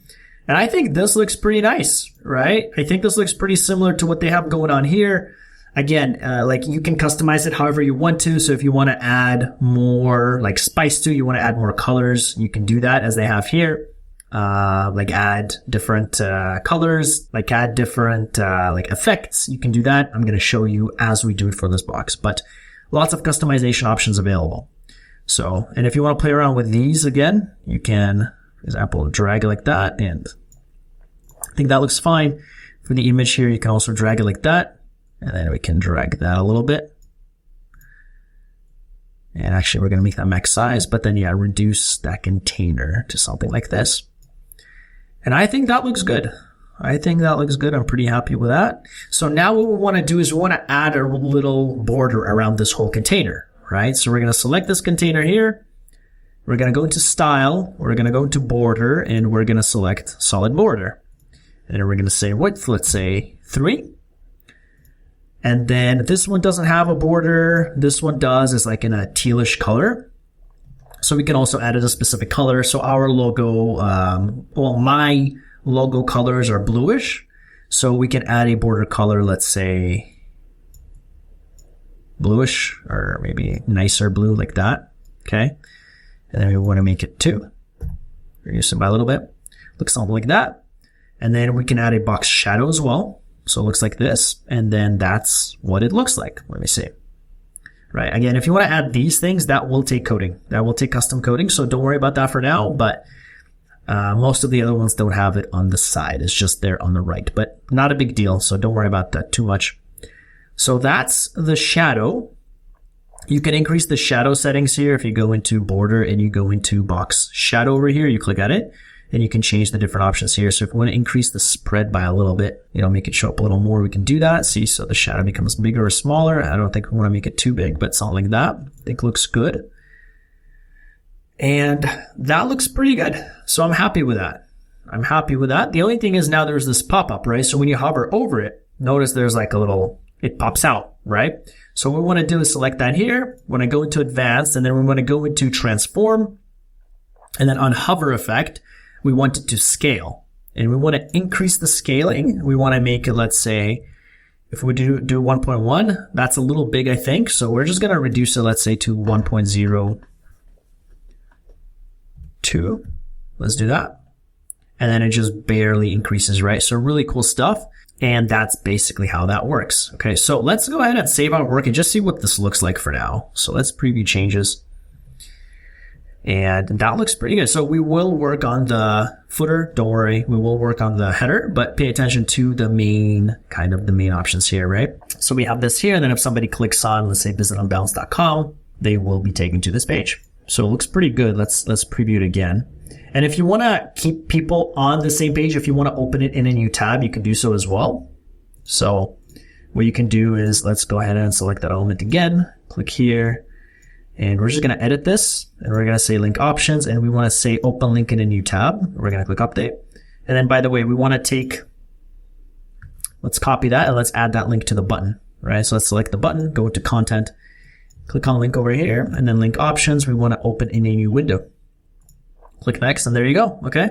And I think this looks pretty nice, right? I think this looks pretty similar to what they have going on here. Again, like you can customize it however you want to. So if you want to add more like spice to, you want to add more colors, you can do that as they have here. Like add different colors, like add different like effects. You can do that. I'm going to show you as we do it for this box, but lots of customization options available. So, and if you want to play around with these again, you can, for example, drag it like that, and I think that looks fine. For the image here, you can also drag it like that, and then we can drag that a little bit. And actually, we're going to make that max size, but then, yeah, reduce that container to something like this. And I think that looks good. I think that looks good. I'm pretty happy with that. So now what we want to do is we want to add a little border around this whole container, right? So we're going to select this container here. We're going to go into style. We're going to go into border, and we're going to select solid border. And then we're going to say width, let's say 3. And then this one doesn't have a border. This one does. It's like in a tealish color. So we can also add it a specific color. So our logo, my logo colors are bluish. So we can add a border color, let's say bluish, or maybe nicer blue like that. Okay. And then we want to make it 2. Reduce it by a little bit. Looks something like that. And then we can add a box shadow as well. So it looks like this. And then that's what it looks like. Let me see. Right. Again, if you want to add these things, that will take coding. That will take custom coding. So don't worry about that for now. But most of the other ones don't have it on the side. It's just there on the right. But not a big deal. So don't worry about that too much. So that's the shadow. You can increase the shadow settings here. If you go into border and you go into box shadow over here, you click at it. And you can change the different options here. So if we want to increase the spread by a little bit, make it show up a little more, we can do that. See, so the shadow becomes bigger or smaller. I don't think we want to make it too big, but something like that I think looks good. And that looks pretty good. So I'm happy with that. The only thing is now there's this pop-up, right? So when you hover over it, notice there's like a little, it pops out, right? So what we want to do is select that here. We want to go into advanced, and then we want to go into transform. And then on hover effect, we want it to scale, and we want to increase the scaling. We want to make it, let's say, if we do 1.1, that's a little big, I think. So we're just going to reduce it, let's say, to 1.02. Let's do that. And then it just barely increases, right? So really cool stuff. And that's basically how that works. Okay, so let's go ahead and save our work and just see what this looks like for now. So let's preview changes. And that looks pretty good. So we will work on the footer. Don't worry. We will work on the header, but pay attention to the main options here, right? So we have this here. And then if somebody clicks on, let's say visit unbounce.com, they will be taken to this page. So it looks pretty good. Let's preview it again. And if you want to keep people on the same page, if you want to open it in a new tab, you can do so as well. So what you can do is let's go ahead and select that element again. Click here. And we're just going to edit this, and we're going to say link options, and we want to say open link in a new tab. We're going to click update. And then, by the way, we want to let's copy that, and let's add that link to the button, right? So let's select the button, go to content, click on link over here, and then link options. We want to open in a new window. Click next, and there you go. Okay.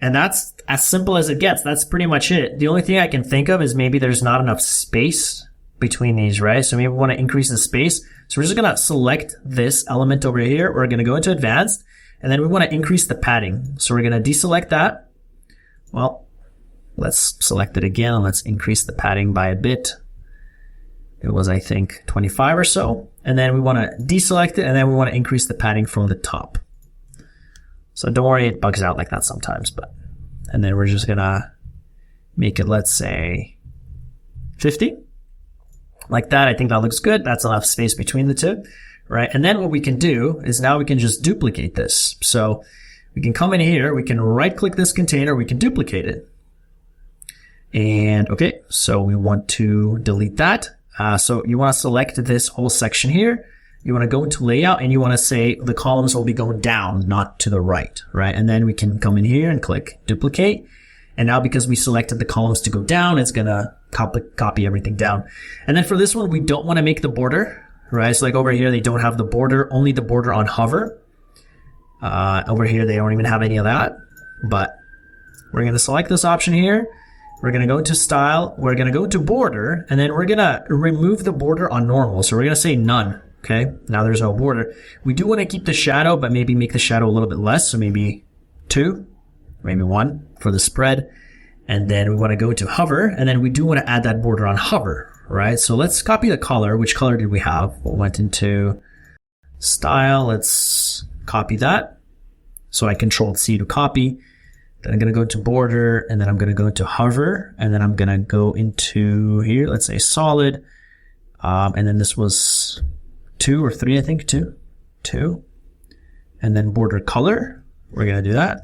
And that's as simple as it gets. That's pretty much it. The only thing I can think of is maybe there's not enough space between these, right? So maybe we want to increase the space. So we're just going to select this element over here. We're going to go into advanced, and then we want to increase the padding. So we're going to deselect that. Well, Let's select it again. And let's increase the padding by a bit. It was, I think, 25 or so. And then we want to deselect it, and then we want to increase the padding from the top. So don't worry, it bugs out like that sometimes. And then we're just going to make it, let's say, 50. Like that. I think that looks good. That's enough space between the two, right? And then what we can do is now we can just duplicate this. So we can come in here, we can right click this container, we can duplicate it. And okay, so we want to delete that. So you want to select this whole section here. You want to go into layout and you want to say the columns will be going down, not to the right, right? And then we can come in here and click duplicate. And now because we selected the columns to go down, it's going to copy everything down. And then for this one, we don't want to make the border, right? So like over here, they don't have the border, only the border on hover. Over here, they don't even have any of that. But we're going to select this option here. We're going to go to style. We're going to go to border, and then we're going to remove the border on normal. So we're going to say none. Okay. Now there's no border. We do want to keep the shadow, but maybe make the shadow a little bit less. So maybe 2, maybe 1 for the spread. And then we want to go to hover, and then we do want to add that border on hover, right? So let's copy the color. Which color did we have? We went into style. Let's copy that. So I Control C to copy. Then I'm going to go to border, and then I'm going to go to hover, and then I'm going to go into here, let's say solid. And then this was 2 or 3, I think, 2. And then border color, we're going to do that.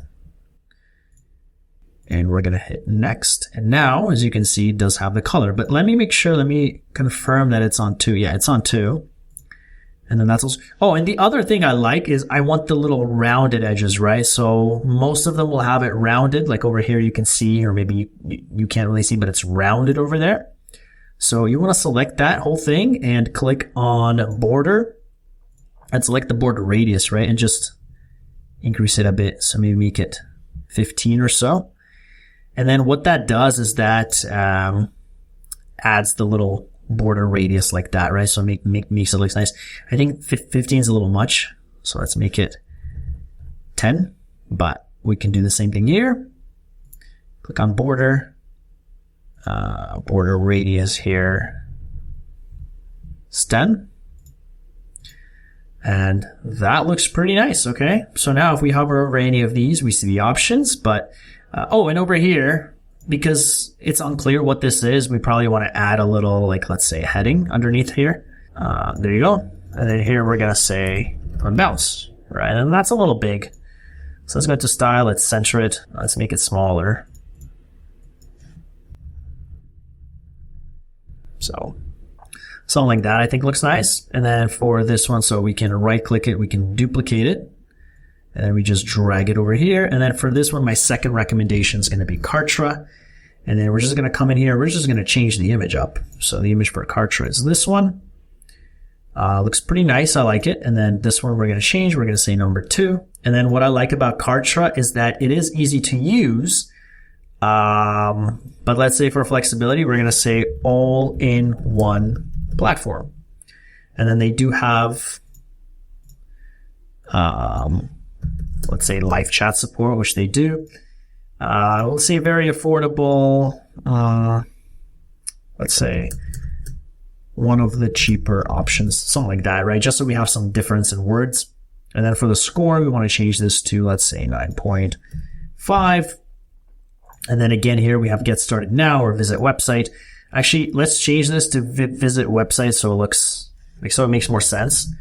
And we're going to hit next. And now, as you can see, it does have the color. But let me confirm that it's on 2. Yeah, it's on 2. And then that's also, oh, and the other thing I like is I want the little rounded edges, right? So most of them will have it rounded, like over here you can see, or maybe you can't really see, but it's rounded over there. So you want to select that whole thing and click on border and select the border radius, right? And just increase it a bit. So maybe make it 15 or so. And then what that does is that adds the little border radius like that, right? So makes it look nice. I think 15 is a little much, so let's make it 10. But we can do the same thing here. Click on border, border radius here, it's 10. And that looks pretty nice, okay? So now if we hover over any of these, we see the options, but oh, and over here, because it's unclear what this is, we probably want to add a little, like, let's say, heading underneath here. There you go. And then here we're going to say Unbounce, right? And that's a little big. So let's go to style. Let's center it. Let's make it smaller. So something like that I think looks nice. And then for this one, so we can right click it, we can duplicate it. And then we just drag it over here. And then for this one, my second recommendation is going to be Kartra. And then we're just going to come in here. We're just going to change the image up. So the image for Kartra is this one. Looks pretty nice. I like it. And then this one we're going to change. We're going to say number 2. And then what I like about Kartra is that it is easy to use. But let's say for flexibility, we're going to say all in one platform. And then they do have, let's say live chat support, which they do. We'll say very affordable. Let's say one of the cheaper options, something like that, right? Just so we have some difference in words. And then for the score, we want to change this to, let's say 9.5. And then again, here we have get started now or visit website. Actually, let's change this to visit website so it makes more sense.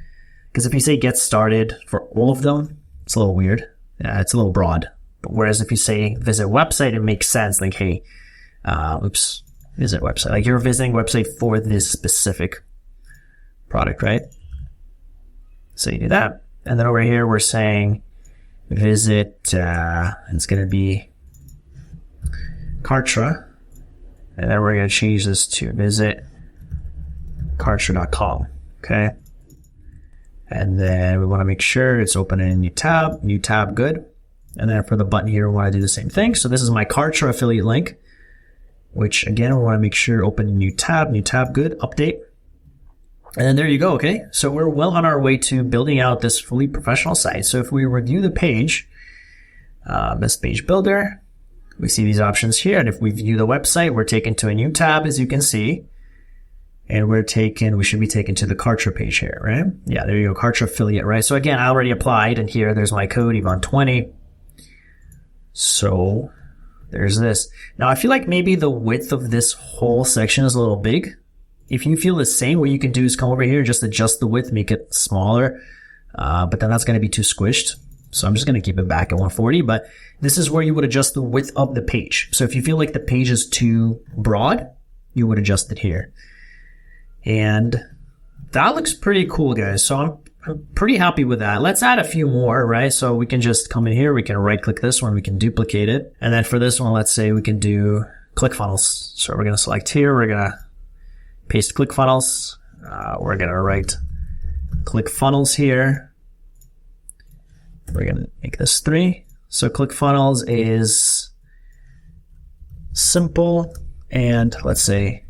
Because if you say get started for all of them, it's a little weird. Yeah, it's a little broad. But whereas if you say visit website, it makes sense. Like, hey, visit website. Like you're visiting website for this specific product, right? So you do that. And then over here, we're saying visit, it's going to be Kartra. And then we're going to change this to visit Kartra.com. Okay. And then we want to make sure it's open in a new tab, good. And then for the button here, we want to do the same thing. So this is my Kartra affiliate link, which again, we want to make sure open a new tab, good, update. And then there you go, okay? So we're well on our way to building out this fully professional site. So if we review the page, best page builder, We see these options here. And if we view the website, we're taken to a new tab, as you can see. And we should be taken to the Kartra page here, right? Yeah, there you go, Kartra affiliate, right? So again, I already applied, and here, there's my code, Yvonne20. So there's this. Now, I feel like maybe the width of this whole section is a little big. If you feel the same, what you can do is come over here and just adjust the width, make it smaller. But then that's going to be too squished. So I'm just going to keep it back at 140. But this is where you would adjust the width of the page. So if you feel like the page is too broad, you would adjust it here. And that looks pretty cool, guys. So I'm pretty happy with that. Let's add a few more, right? So we can just come in here. We can right click this one. We can duplicate it. And then for this one, let's say we can do ClickFunnels. So we're going to select here. We're going to paste ClickFunnels. We're going to write ClickFunnels here. We're going to make this 3. So ClickFunnels is simple and let's say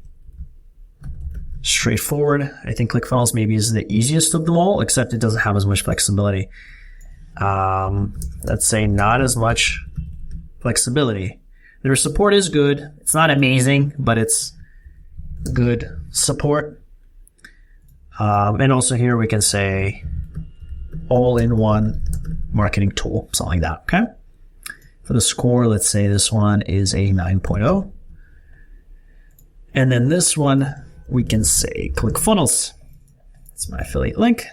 straightforward. I think ClickFunnels maybe is the easiest of them all, except it doesn't have as much flexibility. Let's say not as much flexibility. Their support is good. It's not amazing, but it's good support. And also here we can say all-in-one marketing tool, something like that, okay? For the score, let's say this one is a 9.0. And then this one, we can say ClickFunnels. It's my affiliate link.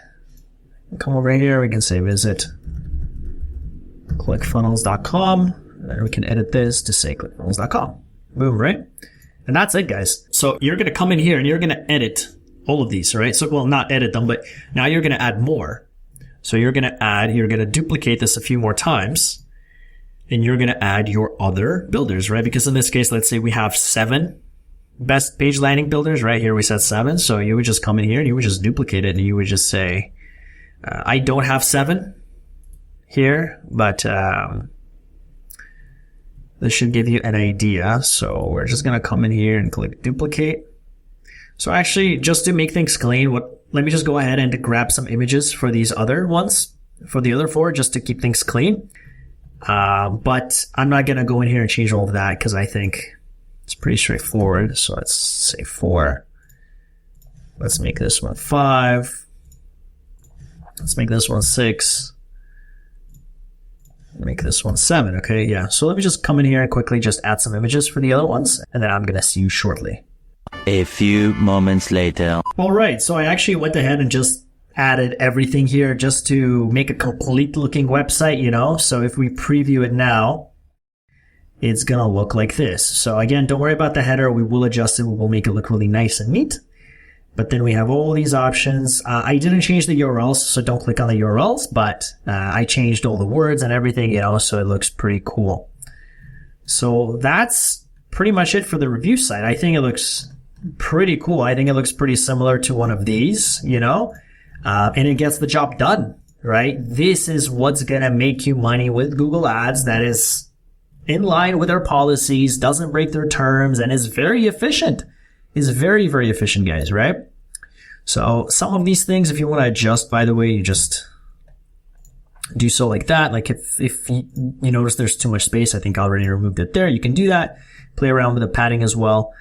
Come over here, we can say visit clickfunnels.com. Then we can edit this to say clickfunnels.com. Boom, right? And that's it, guys. So you're going to come in here and you're going to edit all of these, right? So, well, not edit them, but now you're going to add more. So you're going to duplicate this a few more times and you're going to add your other builders, right? Because in this case, let's say we have 7 best page landing builders, right? Here we said 7. So you would just come in here and you would just duplicate it and you would just say, I don't have 7 here, but this should give you an idea. So we're just going to come in here and click duplicate. So actually, just to make things clean, let me just go ahead and grab some images for these other ones, for the other 4, just to keep things clean. But I'm not going to go in here and change all of that because I think it's pretty straightforward. So let's say 4. Let's make this one 5. Let's make this one 6. Make this one 7. Okay, yeah. So let me just come in here and quickly just add some images for the other ones, and then I'm going to see you shortly. A few moments later. All right, so I actually went ahead and just added everything here just to make a complete looking website, you know. So if we preview it now, it's going to look like this. So again, don't worry about the header. We will adjust it. We will make it look really nice and neat. But then we have all these options. I didn't change the URLs, so don't click on the URLs, but I changed all the words and everything, you know, so it looks pretty cool. So that's pretty much it for the review site. I think it looks pretty cool. I think it looks pretty similar to one of these, you know, and it gets the job done, right? This is what's going to make you money with Google Ads that is in line with their policies, doesn't break their terms, and is very efficient. Is very, very efficient, guys, right? So some of these things, if you want to adjust, by the way, you just do so like that. Like if you notice there's too much space, I think I already removed it there. You can do that. Play around with the padding as well.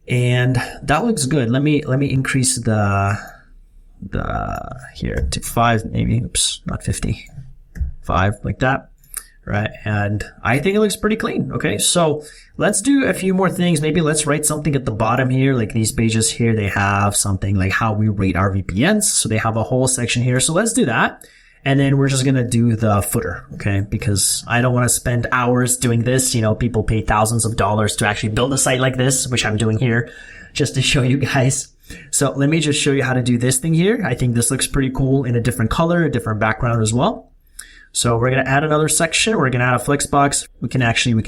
And that looks good. Let me increase the here to 5, maybe. Oops, not 50. 5, like that. Right, and I think it looks pretty clean. Okay, so let's do a few more things. Maybe let's write something at the bottom here, like these pages here. They have something like how we rate our VPNs. So they have a whole section here. So let's do that. And then we're just going to do the footer, okay? Because I don't want to spend hours doing this. You know, people pay thousands of dollars to actually build a site like this, which I'm doing here just to show you guys. So let me just show you how to do this thing here. I think this looks pretty cool in a different color, a different background as well. So we're going to add another section. We're going to add a flex box. We can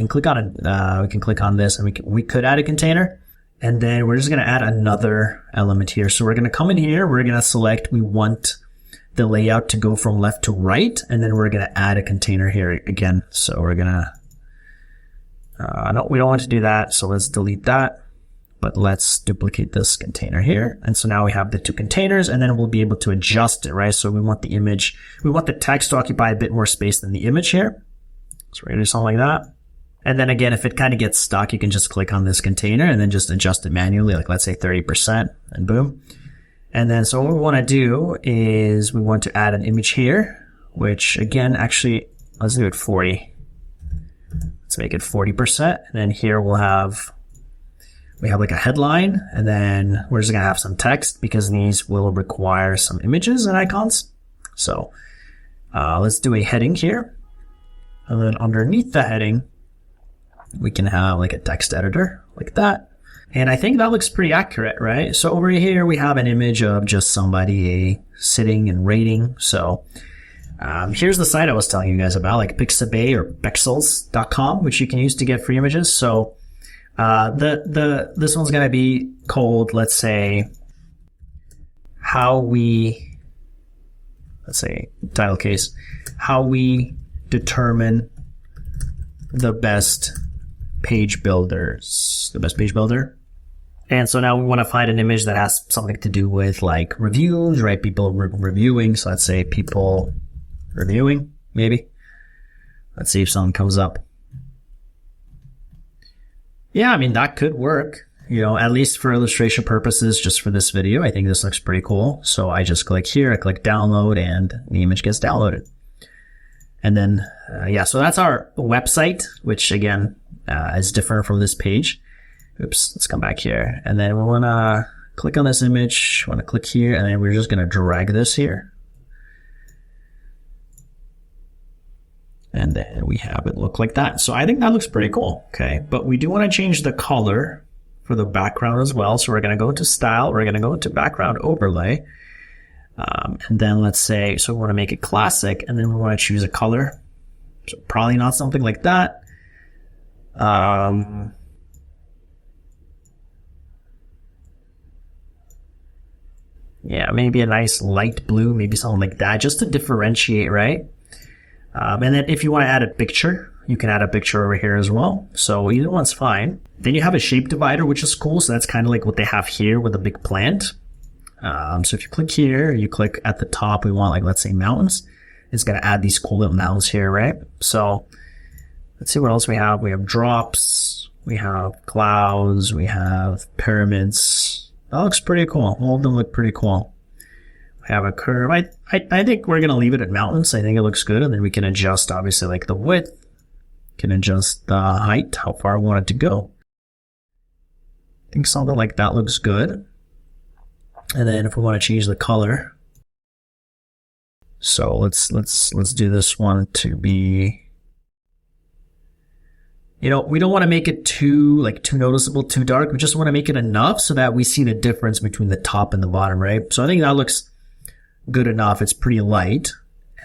click on it. We can click on this and we could add a container. And then we're just going to add another element here. So we're going to come in here. We're going to select, we want the layout to go from left to right. And then we're going to add a container here again. So we're going to, no, we don't want to do that. So let's delete that. But let's duplicate this container here. And so now we have the 2 containers and then we'll be able to adjust it, right? So we want the image, we want the text to occupy a bit more space than the image here. So we're going to do something like that. And then again, if it kind of gets stuck, you can just click on this container and then just adjust it manually, like let's say 30%, and boom. And then, so what we want to do is we want to add an image here, which again, actually, let's do it 40. Let's make it 40%. And then here we have like a headline, and then we're just going to have some text because these will require some images and icons. So let's do a heading here. And then underneath the heading, we can have like a text editor like that. And I think that looks pretty accurate, right? So over here, we have an image of just somebody sitting and rating. So here's the site I was telling you guys about, like Pixabay or Pexels.com, which you can use to get free images. So this one's going to be called, let's say, title case, how we determine the best page builder. And so now we want to find an image that has something to do with like reviews, right? People reviewing. So let's say people reviewing, maybe. Let's see if something comes up. Yeah, I mean, that could work, you know, at least for illustration purposes, just for this video. I think this looks pretty cool. So I just click here, I click download, and the image gets downloaded. And then, yeah, so that's our website, which again, is different from this page. Oops, let's come back here. And then we want to click on this image, want to click here, and then we're just going to drag this here. And then we have it look like that. So I think that looks pretty cool. Okay, but we do want to change the color for the background as well. So we're going to go to style, we're going to go to background overlay. And then let's say, so we want to make it classic, and then we want to choose a color. So probably not something like that. Yeah, maybe a nice light blue, maybe something like that, just to differentiate, right? And then if you want to add a picture, you can add a picture over here as well. So either one's fine. Then you have a shape divider, which is cool. So that's kind of like what they have here with a big plant. So if you click here, you click at the top, we want like, let's say mountains. It's going to add these cool little mountains here, right? So let's see what else we have. We have drops, we have clouds, we have pyramids. That looks pretty cool. All of them look pretty cool. We have a curve. I think we're going to leave it at mountains. I think it looks good. And then we can adjust, obviously, like the width. Can adjust the height, how far we want it to go. I think something like that looks good. And then if we want to change the color. So let's do this one to be, you know, we don't want to make it too noticeable, too dark. We just want to make it enough so that we see the difference between the top and the bottom, right? So I think that looks good enough. It's pretty light.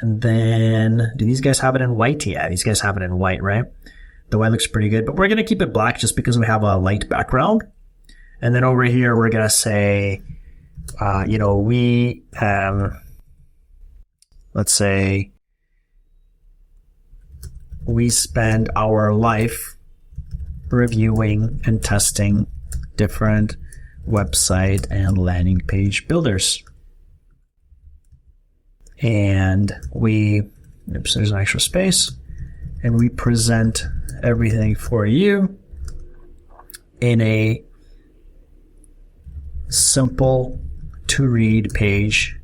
And then, do these guys have it in white? Yeah, these guys have it in white, right? The white looks pretty good, but we're going to keep it black just because we have a light background. And then over here, we're going to say, you know, let's say, we spend our life reviewing and testing different website and landing page builders. And oops, there's an extra space. And we present everything for you in a simple to read page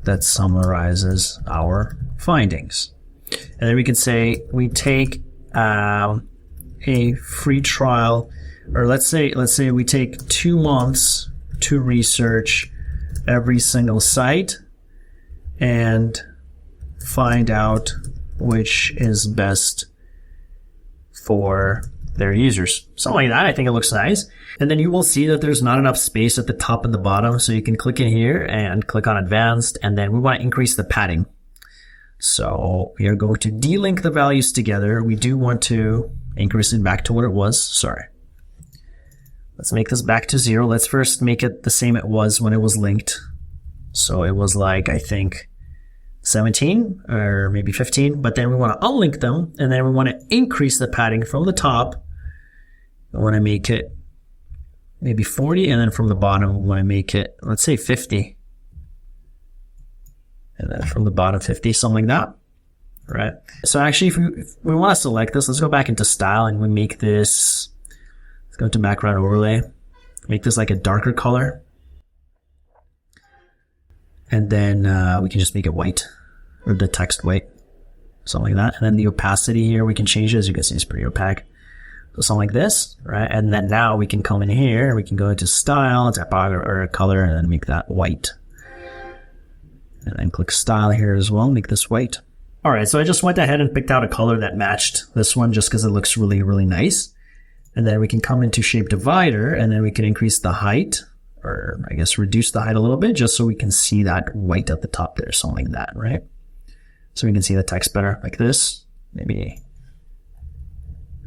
that summarizes our findings. And then we can say we take a free trial, or let's say we take 2 months to research every single site and find out which is best for their users. Something like that. I think it looks nice. And then you will see that there's not enough space at the top and the bottom, so you can click in here and click on advanced, and then we want to increase the padding. So we are going to delink the values together. We do want to increase it back to what it was. Sorry. Let's make this back to 0. Let's first make it the same it was when it was linked. So it was like, I think, 17 or maybe 15. But then we want to unlink them, and then we want to increase the padding from the top. I want to make it maybe 40, and then from the bottom, we want to make it, let's say 50. And then from the bottom 50, something like that. right? So actually, if we want to select this, let's go back into style and we make this, let's go to background overlay, make this like a darker color. And then we can just make it white, or the text white, something like that. And then the opacity here, we can change it. As you can see, it's pretty opaque. So something like this, right? And then now we can come in here, we can go into style, typography, or color, and then make that white. And then click style here as well, make this white. All right, so I just went ahead and picked out a color that matched this one just because it looks really, really nice. And then we can come into shape divider, and then we can increase the height, or I guess reduce the height a little bit, just so we can see that white at the top there, something like that, right? So we can see the text better, like this. Maybe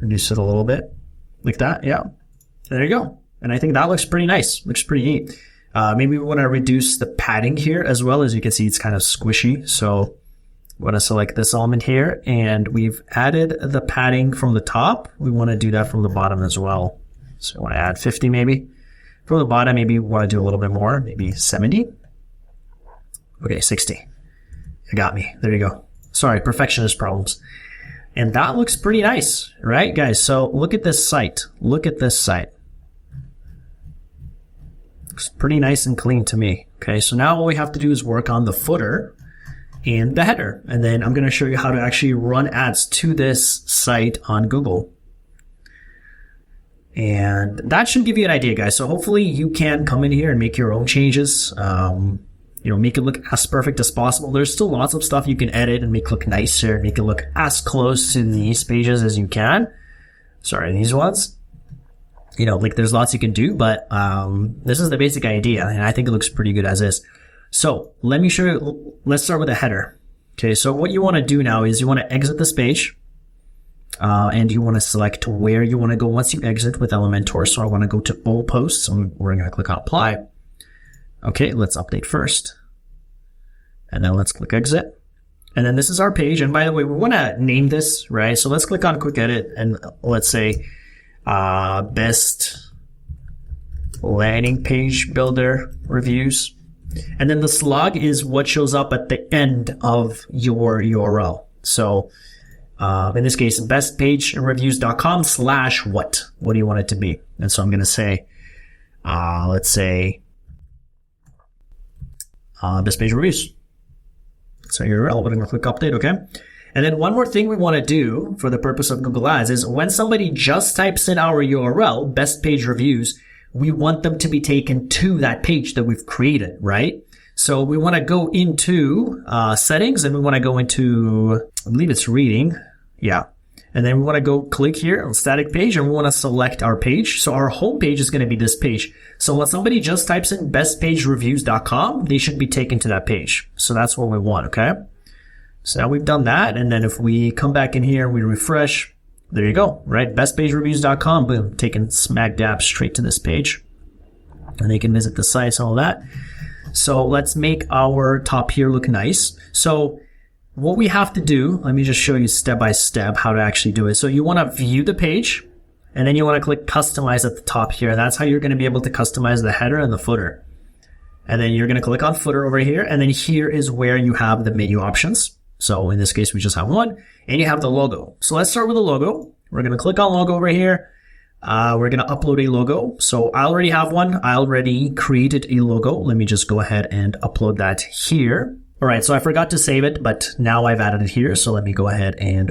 reduce it a little bit, like that, yeah. There you go. And I think that looks pretty nice, looks pretty neat. Maybe we want to reduce the padding here as well. As you can see, it's kind of squishy. So we want to select this element here, and we've added the padding from the top. We want to do that from the bottom as well. So I want to add 50 maybe. From the bottom, maybe we want to do a little bit more, maybe 70. Okay, 60. You got me. There you go. Sorry, perfectionist problems. And that looks pretty nice, right, guys? So look at this site. Look at this site. Looks pretty nice and clean to me. Okay, so now all we have to do is work on the footer and the header. And then I'm going to show you how to actually run ads to this site on Google. And that should give you an idea, guys. So hopefully you can come in here and make your own changes. Make it look as perfect as possible. There's still lots of stuff you can edit and make look nicer, make it look as close to these pages as you can. Sorry, these ones. There's lots you can do, but this is the basic idea, and I think it looks pretty good as is. So let me show you. Let's start with a header. Okay, so what you want to do now is you want to exit this page, and you want to select where you want to go once you exit with Elementor. So I want to go to all posts, so we're going to click on apply. Okay, let's update first, and then let's click exit. And then this is our page. And by the way, we want to name this, right? So let's click on quick edit, and let's say best landing page builder reviews. And then the slug is what shows up at the end of your URL. So in this case, bestpagereviews.com/what. What do you want it to be? And so I'm going to say, let's say, best page reviews. So URL, we're going to click update, okay? And then one more thing we want to do for the purpose of Google Ads is when somebody just types in our URL, best page reviews, we want them to be taken to that page that we've created, right? So we want to go into settings, and we want to go into, I believe it's reading. Yeah. And then we want to go click here on static page, and we want to select our page. So our home page is going to be this page. So when somebody just types in bestpagereviews.com, they should be taken to that page. So that's what we want, okay? So now we've done that. And then if we come back in here, we refresh, there you go, right? Bestpagereviews.com, boom, taken smack dab straight to this page. And they can visit the sites and all that. So let's make our top here look nice. So what we have to do, let me just show you step by step how to actually do it. So you want to view the page, and then you want to click customize at the top here. That's how you're going to be able to customize the header and the footer. And then you're going to click on footer over here. And then here is where you have the menu options. So in this case, we just have one, and you have the logo. So let's start with the logo. We're going to click on logo over here. We're going to upload a logo. So I already have one. I already created a logo. Let me just go ahead and upload that here. All right. So I forgot to save it, but now I've added it here. So let me go ahead and,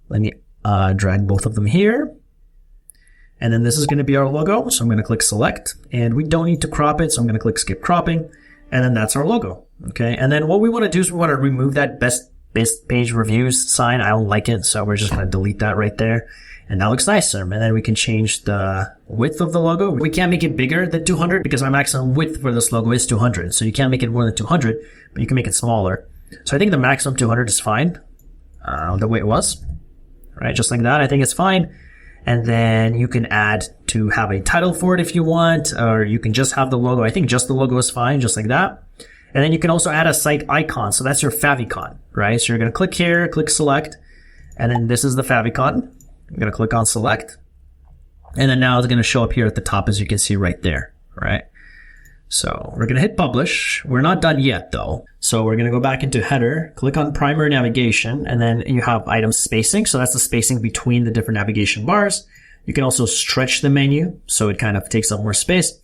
let me drag both of them here. And then this is going to be our logo. So I'm going to click select, and we don't need to crop it. So I'm going to click skip cropping, and then that's our logo. Okay. And then what we want to do is we want to remove that best page reviews sign. I don't like it. So we're just going to delete that right there. And that looks nicer. And then we can change the width of the logo. We can't make it bigger than 200 because our maximum width for this logo is 200. So you can't make it more than 200, but you can make it smaller. So I think the maximum 200 is fine. The way it was, right? Just like that. I think it's fine. And then you can add to have a title for it if you want, or you can just have the logo. I think just the logo is fine, just like that. And then you can also add a site icon. So that's your favicon, right? So you're going to click here, click select, and then this is the favicon. I'm going to click on select. And then now it's going to show up here at the top, as you can see right there, right? So we're going to hit publish. We're not done yet though. So we're going to go back into header, click on primary navigation, and then you have item spacing. So that's the spacing between the different navigation bars. You can also stretch the menu, so it kind of takes up more space.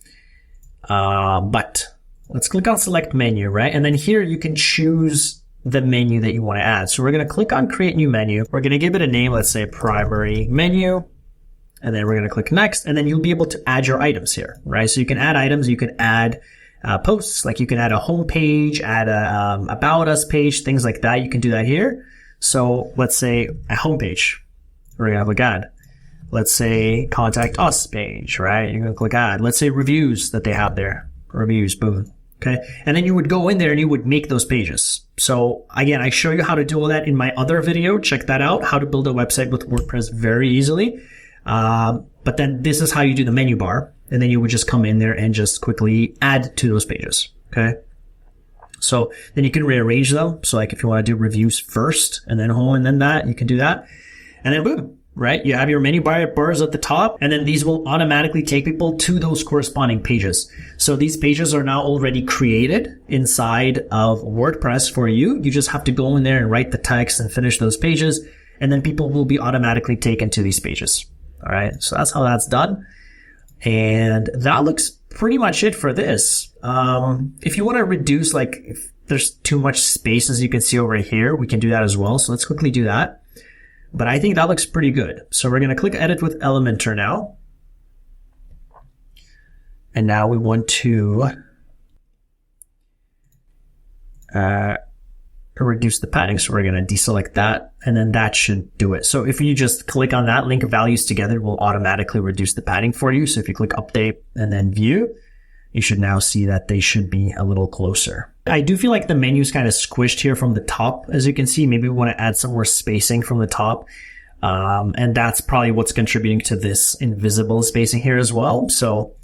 But let's click on select menu, right? And then here you can choose the menu that you want to add. So we're going to click on create new menu. We're going to give it a name, let's say primary menu. And then we're going to click next, and then you'll be able to add your items here, right? So you can add items, you can add posts, like you can add a home page, add a about us page, things like that. You can do that here. So let's say a home page. We're going to click add. Let's say contact us page, right? You're going to click add. Let's say reviews that they have there. Reviews, boom. Okay. And then you would go in there and you would make those pages. So again, I show you how to do all that in my other video. Check that out. How to build a website with WordPress very easily. But then this is how you do the menu bar. And then you would just come in there and just quickly add to those pages. Okay. So then you can rearrange them. So like if you want to do reviews first and then home and then that, you can do that. And then boom, right? You have your menu bars at the top, and then these will automatically take people to those corresponding pages. So these pages are now already created inside of WordPress for you. You just have to go in there and write the text and finish those pages. And then people will be automatically taken to these pages. All right. So that's how that's done. And that looks pretty much it for this. If you want to reduce, like if there's too much space, as you can see over here, we can do that as well. So let's quickly do that. But I think that looks pretty good. So we're going to click edit with Elementor now. And now we want to reduce the padding. So we're going to deselect that, and then that should do it. So if you just click on that, link values together, it will automatically reduce the padding for you. So if you click update and then view, you should now see that they should be a little closer. I do feel like the menu is kind of squished here from the top. As you can see, maybe we want to add some more spacing from the top. And that's probably what's contributing to this invisible spacing here as well. So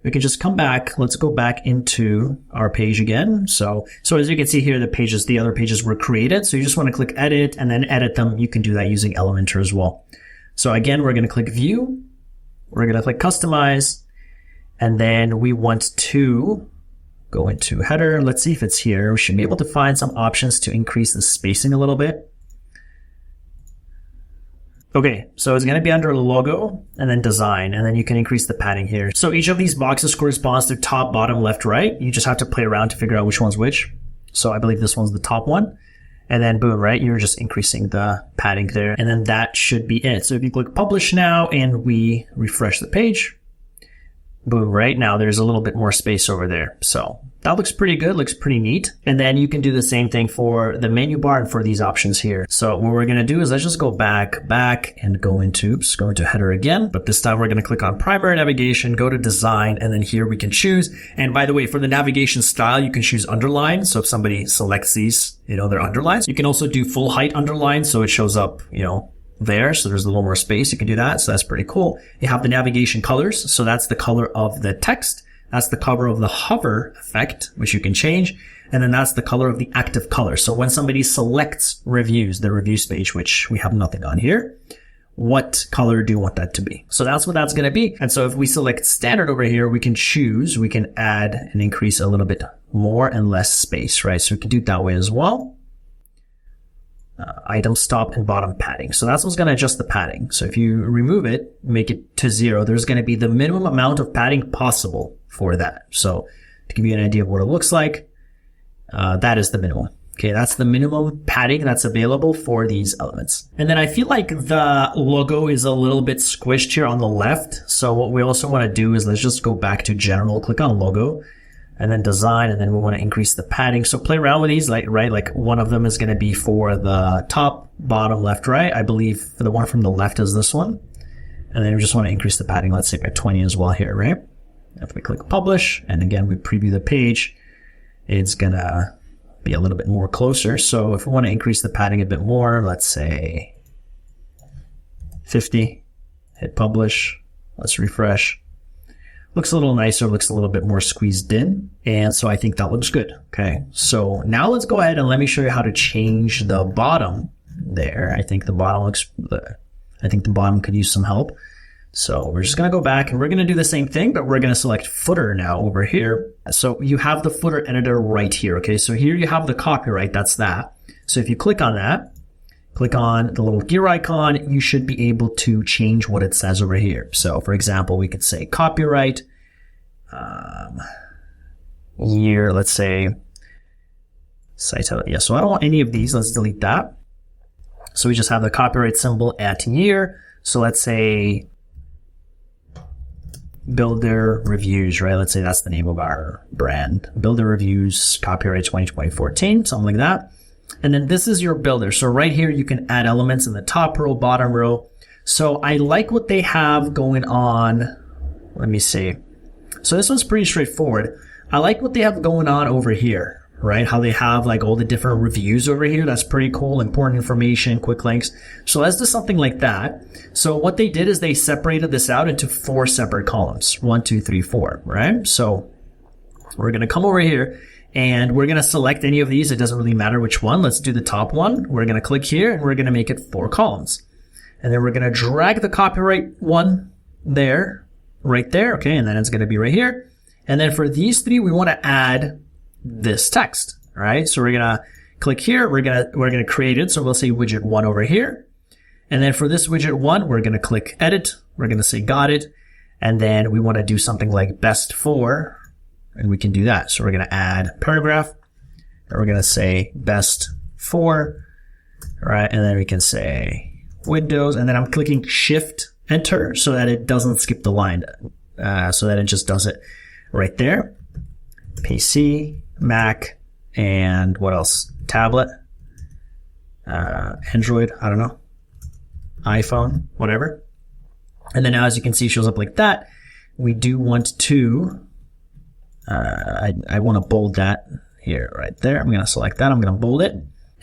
we can just come back. Let's go back into our page again. So as you can see here, the other pages were created. So you just want to click edit and then edit them. You can do that using Elementor as well. So again, we're going to click view. We're going to click customize. And then we want to go into header. Let's see if it's here. We should be able to find some options to increase the spacing a little bit. Okay, so it's going to be under logo and then design, and then you can increase the padding here. So each of these boxes corresponds to top, bottom, left, right. You just have to play around to figure out which one's which. So I believe this one's the top one. And then boom, right? You're just increasing the padding there. And then that should be it. So if you click publish now and we refresh the page, boom, right now there's a little bit more space over there. So that looks pretty good, looks pretty neat. And then you can do the same thing for the menu bar and for these options here. So what we're going to do is let's just go back and go into header again. But this time we're going to click on primary navigation, go to design, and then here we can choose. And by the way, for the navigation style, you can choose underline. So if somebody selects these, they're underlines. You can also do full height underline. So it shows up, there. So there's a little more space. You can do that. So that's pretty cool. You have the navigation colors. So that's the color of the text. That's the color of the hover effect, which you can change. And then that's the color of the active color. So when somebody selects reviews, the reviews page, which we have nothing on here, what color do you want that to be? So that's what that's going to be. And so if we select standard over here, we can choose, we can add and increase a little bit more and less space, right? So we can do it that way as well. Item stop and bottom padding. So that's what's going to adjust the padding. So if you remove it, make it to 0, there's going to be the minimum amount of padding possible for that. So to give you an idea of what it looks like, that is the minimum. Okay, that's the minimum padding that's available for these elements. And then I feel like the logo is a little bit squished here on the left. So what we also want to do is let's just go back to general, click on logo, and then design, and then we want to increase the padding. So play around with these, like one of them is going to be for the top, bottom, left, right. I believe the one from the left is this one. And then we just want to increase the padding, let's say by 20 as well here, right? If we click publish, and again, we preview the page, it's going to be a little bit more closer. So if we want to increase the padding a bit more, let's say 50, hit publish, let's refresh. Looks a little nicer, looks a little bit more squeezed in. And so I think that looks good. Okay. So now let's go ahead and let me show you how to change the bottom there. I think the bottom could use some help. So we're just going to go back and we're going to do the same thing, but we're going to select footer now over here. So you have the footer editor right here. Okay. So here you have the copyright. That's that. So if you click on that, click on the little gear icon, you should be able to change what it says over here. So for example, we could say copyright, year, let's say site. Yeah. So I don't want any of these. Let's delete that. So we just have the copyright symbol at year. So let's say Builder Reviews, right? Let's say that's the name of our brand. Builder Reviews, copyright 2014, something like that. And then this is your builder. So right here, you can add elements in the top row, bottom row. So I like what they have going on. Let me see. So this one's pretty straightforward. I like what they have going on over here, right? How they have like all the different reviews over here. That's pretty cool. Important information, quick links. So let's do something like that. So what they did is they separated this out into 4 separate columns. 1, 2, 3, 4, right? So we're going to come over here and we're going to select any of these. It doesn't really matter which one. Let's do the top one. We're going to click here and we're going to make it 4 columns. And then we're going to drag the copyright one there, right there. Okay. And then it's going to be right here. And then for these 3, we want to add this text, right? So we're going to click here. We're going to create it. So we'll say widget 1 over here. And then for this widget 1, we're going to click edit. We're going to say got it. And then we want to do something like best for, and we can do that. So we're going to add paragraph and we're going to say best for, right? And then we can say Windows, and then I'm clicking shift enter so that it doesn't skip the line, so that it just does it right there. PC, Mac, and what else? Tablet, Android, I don't know, iPhone, whatever. And then now, as you can see, it shows up like that. We do want to, I want to bold that here, right there. I'm going to select that. I'm going to bold it.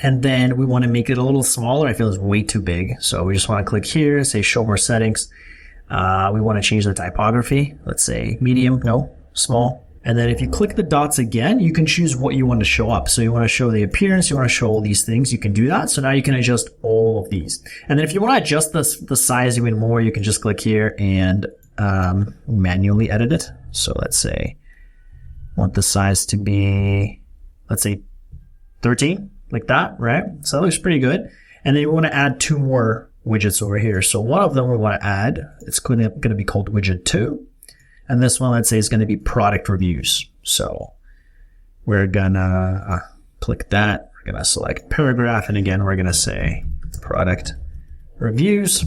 And then we want to make it a little smaller. I feel it's way too big. So we just want to click here, say show more settings. We want to change the typography. Let's say medium, no, small. And then if you click the dots again, you can choose what you want to show up. So you want to show the appearance, you want to show all these things, you can do that. So now you can adjust all of these. And then if you want to adjust the size even more, you can just click here and manually edit it. So let's say I want the size to be, let's say 13, like that, right? So that looks pretty good. And then you want to add 2 more widgets over here. So one of them we want to add, it's going to be called widget 2. And this one, let's say, is going to be product reviews. So we're going to click that. We're going to select paragraph. And again, we're going to say product reviews.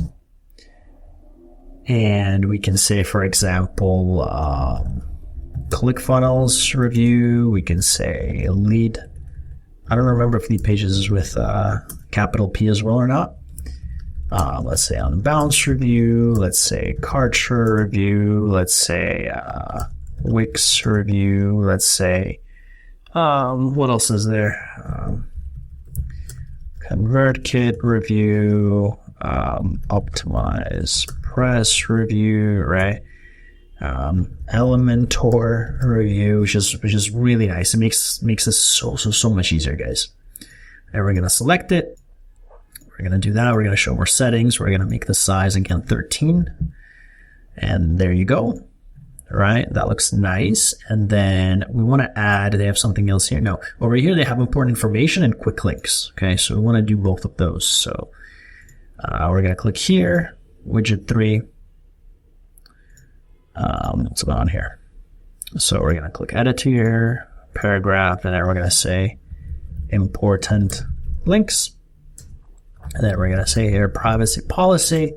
And we can say, for example, ClickFunnels review. We can say lead. I don't remember if lead pages is with capital P as well or not. Let's say Unbounce review, let's say Kartra review, let's say Wix review, let's say what else is there? ConvertKit review, Optimize Press review, right? Elementor review, which is really nice. It makes this so much easier, guys. And we're gonna select it. We're going to do that. We're going to show more settings. We're going to make the size again 13. And there you go. All right. That looks nice. And then we want to add, they have something else here. No, over here, they have important information and quick links. Okay. So we want to do both of those. So we're going to click here, widget 3. What's going on here? So we're going to click edit here, paragraph, and then we're going to say important links. And then we're going to say here, privacy policy.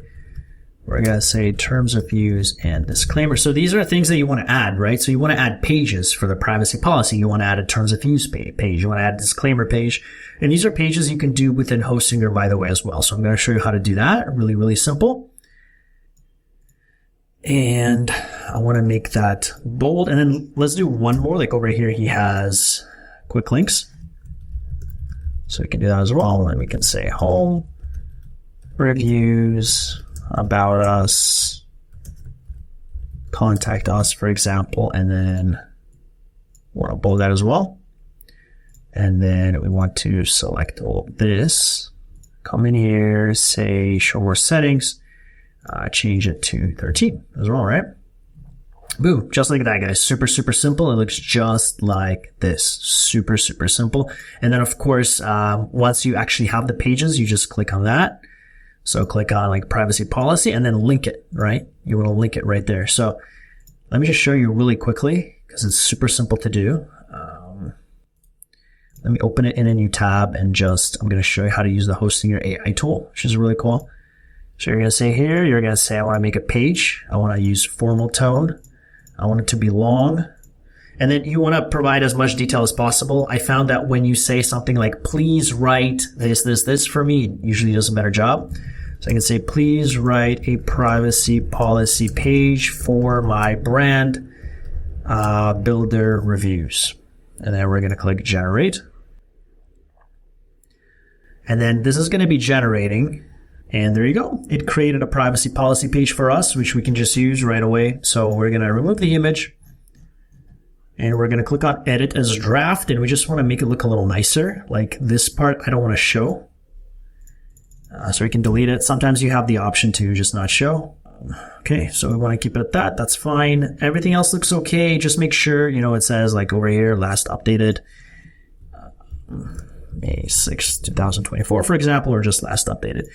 We're going to say terms of use and disclaimer. So these are things that you want to add, right? So you want to add pages for the privacy policy. You want to add a terms of use page. You want to add a disclaimer page. And these are pages you can do within Hostinger, by the way, as well. So I'm going to show you how to do that. Really, really simple. And I want to make that bold. And then let's do one more. Like over here, he has quick links. So we can do that as well. And we can say home, reviews, about us, contact us, for example. And then we'll bold that as well. And then we want to select all of this. Come in here, say show more settings. change it to 13 as well, right? Boom, just like that, guys. Super, super simple. It looks just like this. Super, super simple. And then, of course, once you actually have the pages, you just click on that. So click on like privacy policy and then link it, right? You want to link it right there. So let me just show you really quickly because it's super simple to do. Let me open it in a new tab and I'm going to show you how to use the Hosting Your AI tool, which is really cool. So you're going to say here, you're going to say, I want to make a page. I want to use formal tone. I want it to be long. And then you want to provide as much detail as possible. I found that when you say something like, please write this for me, it usually does a better job. So I can say, please write a privacy policy page for my brand builder reviews. And then we're going to click generate. And then this is going to be generating. And there you go. It created a privacy policy page for us, which we can just use right away. So we're going to remove the image. And we're going to click on edit as draft. And we just want to make it look a little nicer. Like this part, I don't want to show. So we can delete it. Sometimes you have the option to just not show. Okay, so we want to keep it at that. That's fine. Everything else looks okay. Just make sure, it says like over here, last updated May 6, 2024, for example, or just last updated.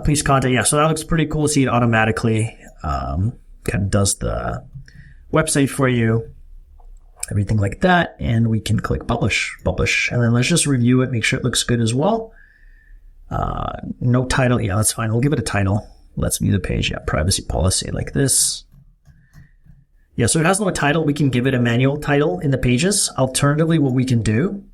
Please contact. Yeah, so that looks pretty cool. See, it automatically kind of does the website for you, everything like that. And we can click publish. And then let's just review it, make sure it looks good as well. No title. Yeah, that's fine. We'll give it a title. Let's view the page. Yeah, privacy policy like this. Yeah, so it has no title. We can give it a manual title in the pages. Alternatively, what we can do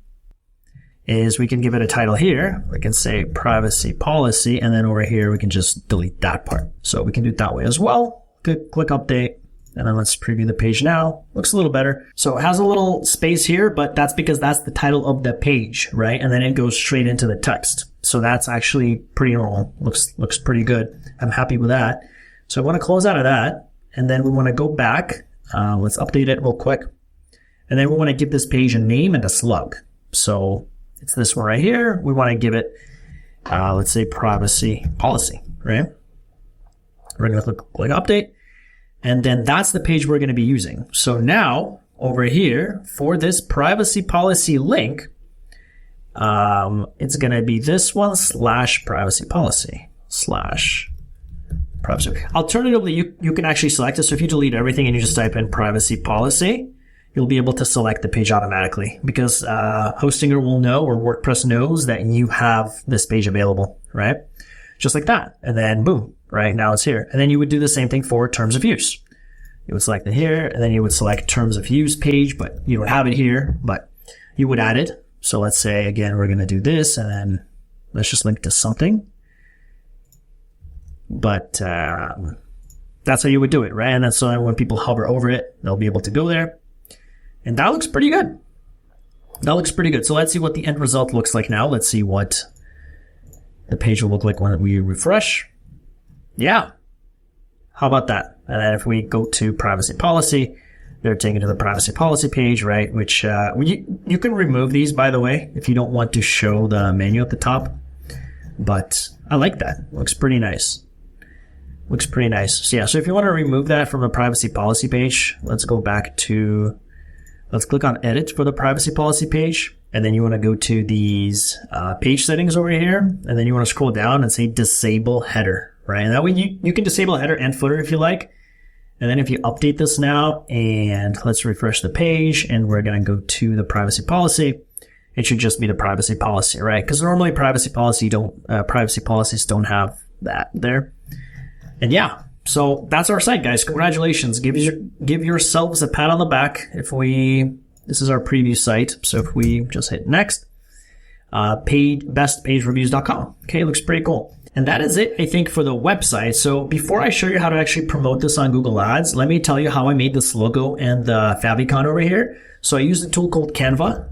is we can give it a title here. We can say privacy policy, and then over here, we can just delete that part. So we can do it that way as well. Click update, and then let's preview the page now. Looks a little better. So it has a little space here, but that's because that's the title of the page, right? And then it goes straight into the text. So that's actually pretty normal. Looks pretty good. I'm happy with that. So I want to close out of that, and then we want to go back. Let's update it real quick. And then we want to give this page a name and a slug. So it's this one right here. We want to give it, let's say privacy policy, right? We're going to click update. And then that's the page we're going to be using. So now over here for this privacy policy link, it's going to be this one / privacy policy / privacy. Alternatively, you can actually select it. So if you delete everything and you just type in privacy policy, you'll be able to select the page automatically because Hostinger will know, or WordPress knows, that you have this page available, right? Just like that. And then boom, right? Now it's here. And then you would do the same thing for terms of use. You would select it here, and then you would select terms of use page, but you don't have it here, but you would add it. So let's say, again, we're going to do this, and then let's just link to something. But that's how you would do it, right? And then so when people hover over it, they'll be able to go there. And that looks pretty good. That looks pretty good. So let's see what the end result looks like now. Let's see what the page will look like when we refresh. Yeah. How about that? And then if we go to privacy policy, they're taken to the privacy policy page, right? Which you can remove these, by the way, if you don't want to show the menu at the top. But I like that. Looks pretty nice. Looks pretty nice. So yeah, so if you want to remove that from the privacy policy page, let's go back to, let's click on edit for the privacy policy page. And then you want to go to these page settings over here. And then you want to scroll down and say disable header, right? And that way you can disable header and footer if you like. And then if you update this now, and let's refresh the page, and we're going to go to the privacy policy, it should just be the privacy policy, right? Because normally privacy policies don't have that there. And yeah, so that's our site, guys. Congratulations. Give yourselves a pat on the back. This is our preview site. So if we just hit next, bestpagereviews.com. Okay, looks pretty cool. And that is it, I think, for the website. So before I show you how to actually promote this on Google Ads, let me tell you how I made this logo and the favicon over here. So I used a tool called Canva,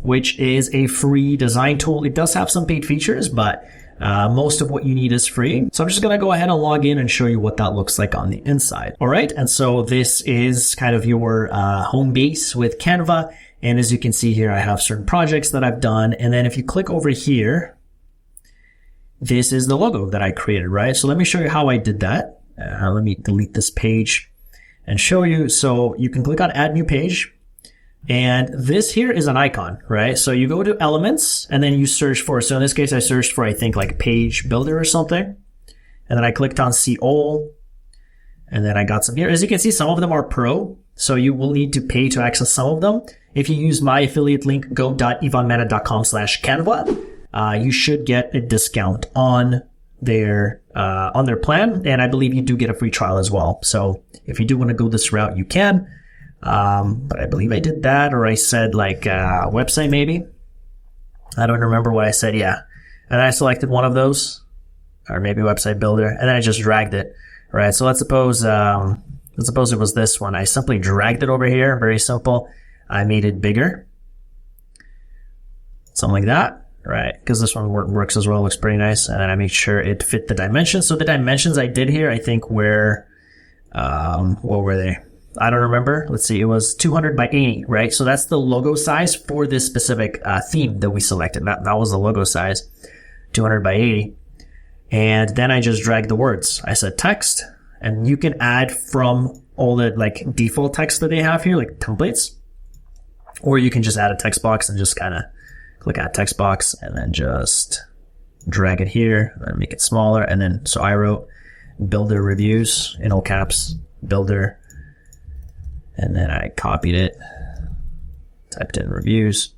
which is a free design tool. It does have some paid features, but most of what you need is free. So I'm just going to go ahead and log in and show you what that looks like on the inside. All right. And so this is kind of your home base with Canva. And as you can see here, I have certain projects that I've done. And then if you click over here, this is the logo that I created, right? So let me show you how I did that. Let me delete this page and show you. So you can click on add new page. And this here is an icon, right? So you go to elements and then you search for, so in this case, I searched for, I think like page builder or something. And then I clicked on see all. And then I got some here. As you can see, some of them are pro. So you will need to pay to access some of them. If you use my affiliate link, go.ivanmeta.com/Canva, you should get a discount on their plan. And I believe you do get a free trial as well. So if you do want to go this route, you can. But I believe I did that, or I said like, website maybe. I don't remember what I said. Yeah. And I selected one of those, or maybe website builder, and then I just dragged it. Right. So let's suppose it was this one. I simply dragged it over here. Very simple. I made it bigger. Something like that. Right. Because this one works as well. Looks pretty nice. And then I made sure it fit the dimensions. So the dimensions I did here, I think were, what were they? I don't remember. Let's see. It was 200 by 80, right? So that's the logo size for this specific theme that we selected. That was the logo size, 200 by 80. And then I just dragged the words. I said text, and you can add from all the like default text that they have here, like templates, or you can just add a text box and just kind of click add text box and then just drag it here and make it smaller. And then, so I wrote builder reviews in all caps, builder. And then I copied it, typed in reviews,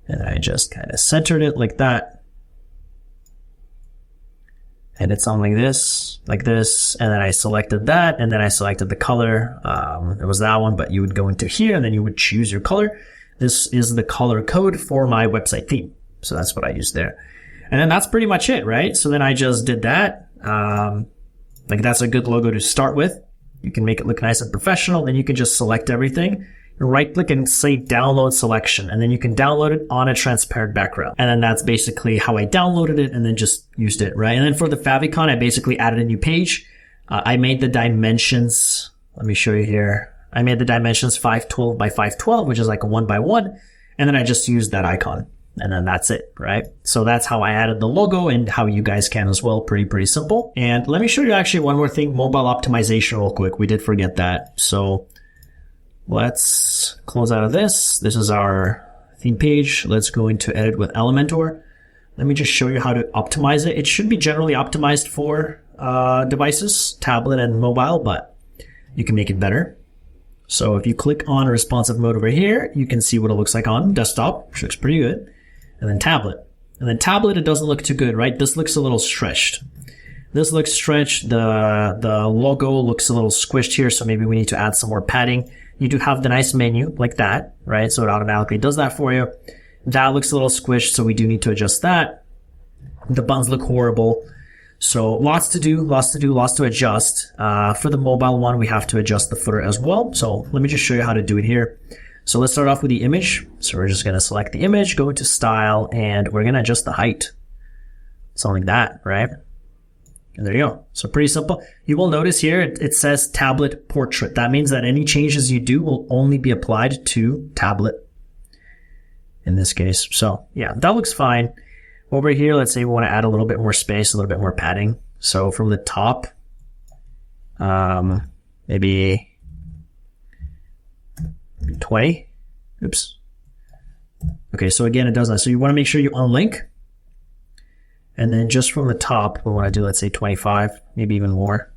and I just kind of centered it like that. And it's on like this, and then I selected that, and then I selected the color. It was that one, but you would go into here, and then you would choose your color. This is the color code for my website theme. So that's what I used there. And then that's pretty much it, right? So then I just did that. Like that's a good logo to start with. You can make it look nice and professional. Then you can just select everything. Right click and say download selection. And then you can download it on a transparent background. And then that's basically how I downloaded it and then just used it, right? And then for the favicon, I basically added a new page. I made the dimensions. Let me show you here. I made the dimensions 512 by 512, which is like a 1 by 1. And then I just used that icon. And then that's it, right? So that's how I added the logo and how you guys can as well. Pretty simple. And let me show you actually one more thing, mobile optimization real quick. We did forget that. So let's close out of this. This is our theme page. Let's go into edit with Elementor. Let me just show you how to optimize it. It should be generally optimized for devices, tablet and mobile, but you can make it better. So if you click on responsive mode over here, you can see what it looks like on desktop, which looks pretty good. And then tablet. And then tablet, it doesn't look too good, right? This looks a little stretched. This looks stretched. The logo looks a little squished here, so maybe we need to add some more padding. You do have the nice menu like that, right? So it automatically does that for you. That looks a little squished, so we do need to adjust that. The buttons look horrible. So lots to do, lots to adjust. For the mobile one, we have to adjust the footer as well. So let me just show you how to do it here. So let's start off with the image. So we're just going to select the image, go into style, and we're going to adjust the height. Something like that, right? And there you go. So pretty simple. You will notice here, it says tablet portrait. That means that any changes you do will only be applied to tablet in this case. So yeah, that looks fine. Over here, let's say we want to add a little bit more space, a little bit more padding. So from the top, maybe 20. Oops. Okay, so again, it does that. So you want to make sure you unlink. And then just from the top, we want to do, let's say 25, maybe even more.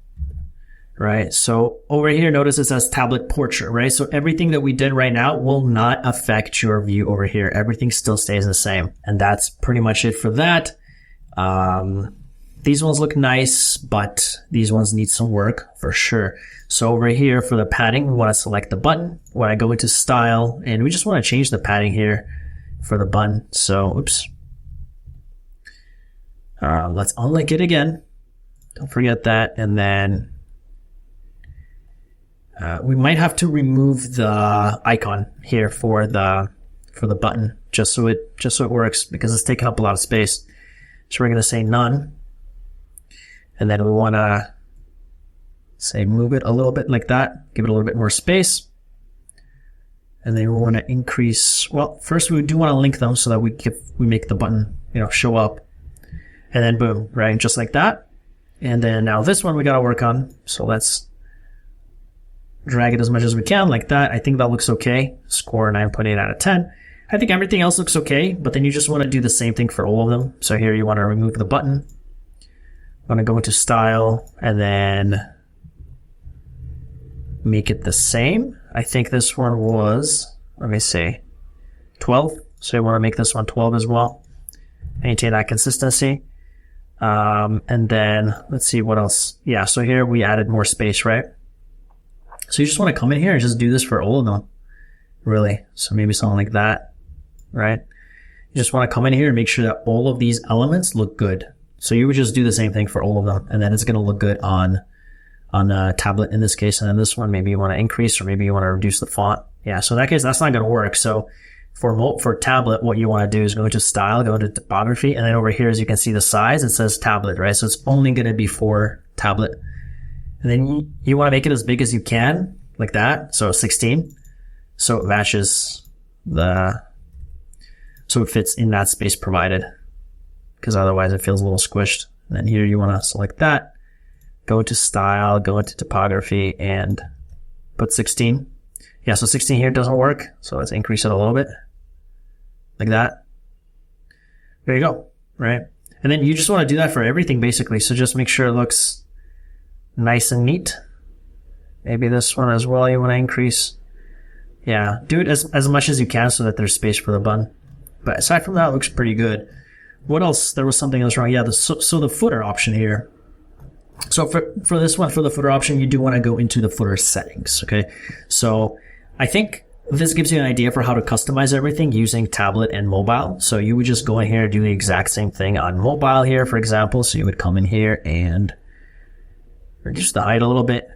Right? So over here, notice it says tablet portrait, right? So everything that we did right now will not affect your view over here. Everything still stays the same. And that's pretty much it for that. These ones look nice, but these ones need some work for sure. So over here for the padding, we want to select the button. When I go into style, and we just want to change the padding here for the button. So, oops. Let's unlink it again. Don't forget that. And then we might have to remove the icon here for the button just so it works, because it's taking up a lot of space. So we're going to say none. And then we want to say move it a little bit like that, give it a little bit more space. And then we want to increase, well, first we do want to link them so that we make the button, show up. And then boom, right? Just like that. And then now this one we got to work on. So let's drag it as much as we can like that. I think that looks okay. Score 9.8 out of 10. I think everything else looks okay, but then you just want to do the same thing for all of them. So here you want to remove the button. I'm going to go into style and then make it the same. I think this one was, let me see, 12. So you want to make this one 12 as well. Maintain that consistency. And then let's see what else. Yeah, so here we added more space, right? So you just want to come in here and just do this for all of them, really. So maybe something like that, right? You just want to come in here and make sure that all of these elements look good. So you would just do the same thing for all of them, and then it's going to look good on a tablet in this case. And then this one, maybe you want to increase or maybe you want to reduce the font. Yeah, so in that case, that's not going to work. So for tablet, what you want to do is go into style, go into typography, and then over here, as you can see the size, it says tablet, right? So it's only going to be for tablet. And then you want to make it as big as you can, like that. So 16. So it matches so it fits in that space provided, because otherwise it feels a little squished. And then here you want to select that, go into style, go into typography, and put 16. Yeah, so 16 here doesn't work. So let's increase it a little bit, like that. There you go, right? And then you just want to do that for everything, basically. So just make sure it looks nice and neat. Maybe this one as well you want to increase. Yeah, do it as much as you can so that there's space for the button. But aside from that, it looks pretty good. What else? There was something else wrong. Yeah, so the footer option here. So for this one, for the footer option, you do want to go into the footer settings, okay? So I think this gives you an idea for how to customize everything using tablet and mobile. So you would just go in here and do the exact same thing on mobile here, for example. So you would come in here and reduce the height a little bit,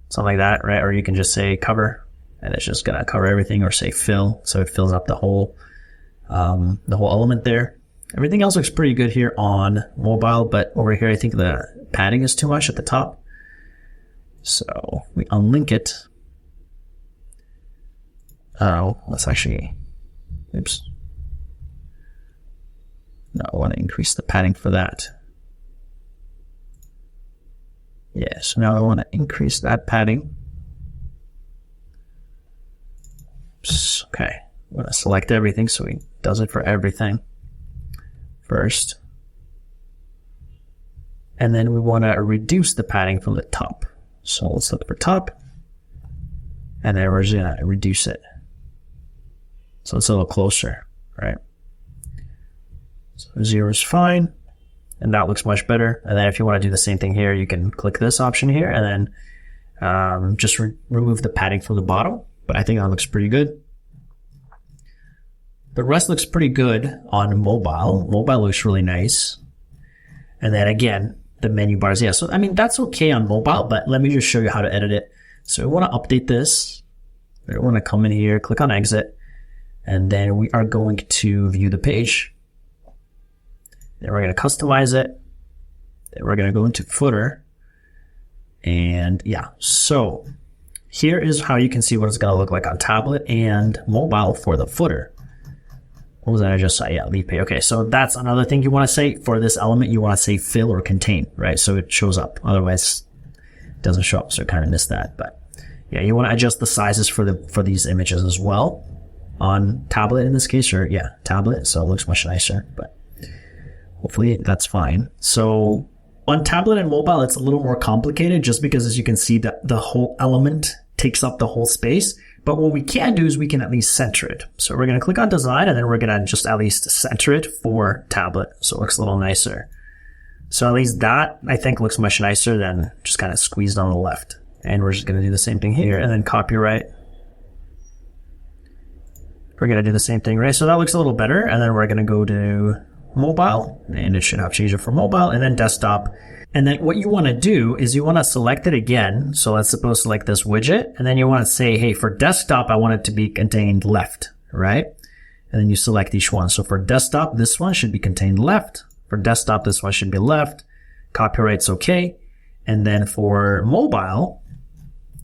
something like that, right? Or you can just say cover, and it's just gonna cover everything, or say fill, so it fills up the whole element there. Everything else looks pretty good here on mobile, but over here I think the padding is too much at the top. So we unlink it. Oh, let's actually, oops. No, I want to increase the padding for that. Yeah, so now I want to increase that padding. Okay, I'm going to select everything so he does it for everything first. And then we want to reduce the padding from the top. So let's look for top. And then we're just going to reduce it. So it's a little closer, right? So 0 is fine. And that looks much better. And then if you want to do the same thing here, you can click this option here and then just remove the padding from the bottom. But I think that looks pretty good. The rest looks pretty good on mobile. Mobile looks really nice. And then again, the menu bars. Yeah, so I mean, that's okay on mobile, but let me just show you how to edit it. So we want to update this. We want to come in here, click on exit, and then we are going to view the page. Then we're going to customize it. Then we're going to go into footer. And yeah, so here is how you can see what it's going to look like on tablet and mobile for the footer. What was that I just saw? Yeah, leave page. Okay, so that's another thing you want to say for this element. You want to say fill or contain, right? So it shows up. Otherwise, it doesn't show up. So I kind of missed that. But yeah, you want to adjust the sizes for these images as well on tablet in this case, or yeah, tablet. So it looks much nicer, but hopefully that's fine. So on tablet and mobile, it's a little more complicated just because, as you can see, that the whole element takes up the whole space. But what we can do is we can at least center it. So we're going to click on design, and then we're going to just at least center it for tablet. So it looks a little nicer. So at least that, I think, looks much nicer than just kind of squeezed on the left. And we're just going to do the same thing here, and then copyright. We're going to do the same thing, right? So that looks a little better. And then we're going to go to mobile, and it should have changed it for mobile, and then desktop. And then what you want to do is you want to select it again. So let's suppose select this widget, and then you want to say, hey, for desktop, I want it to be contained left, right? And then you select each one. So for desktop, this one should be contained left. For desktop, this one should be left. Copyright's okay. And then for mobile,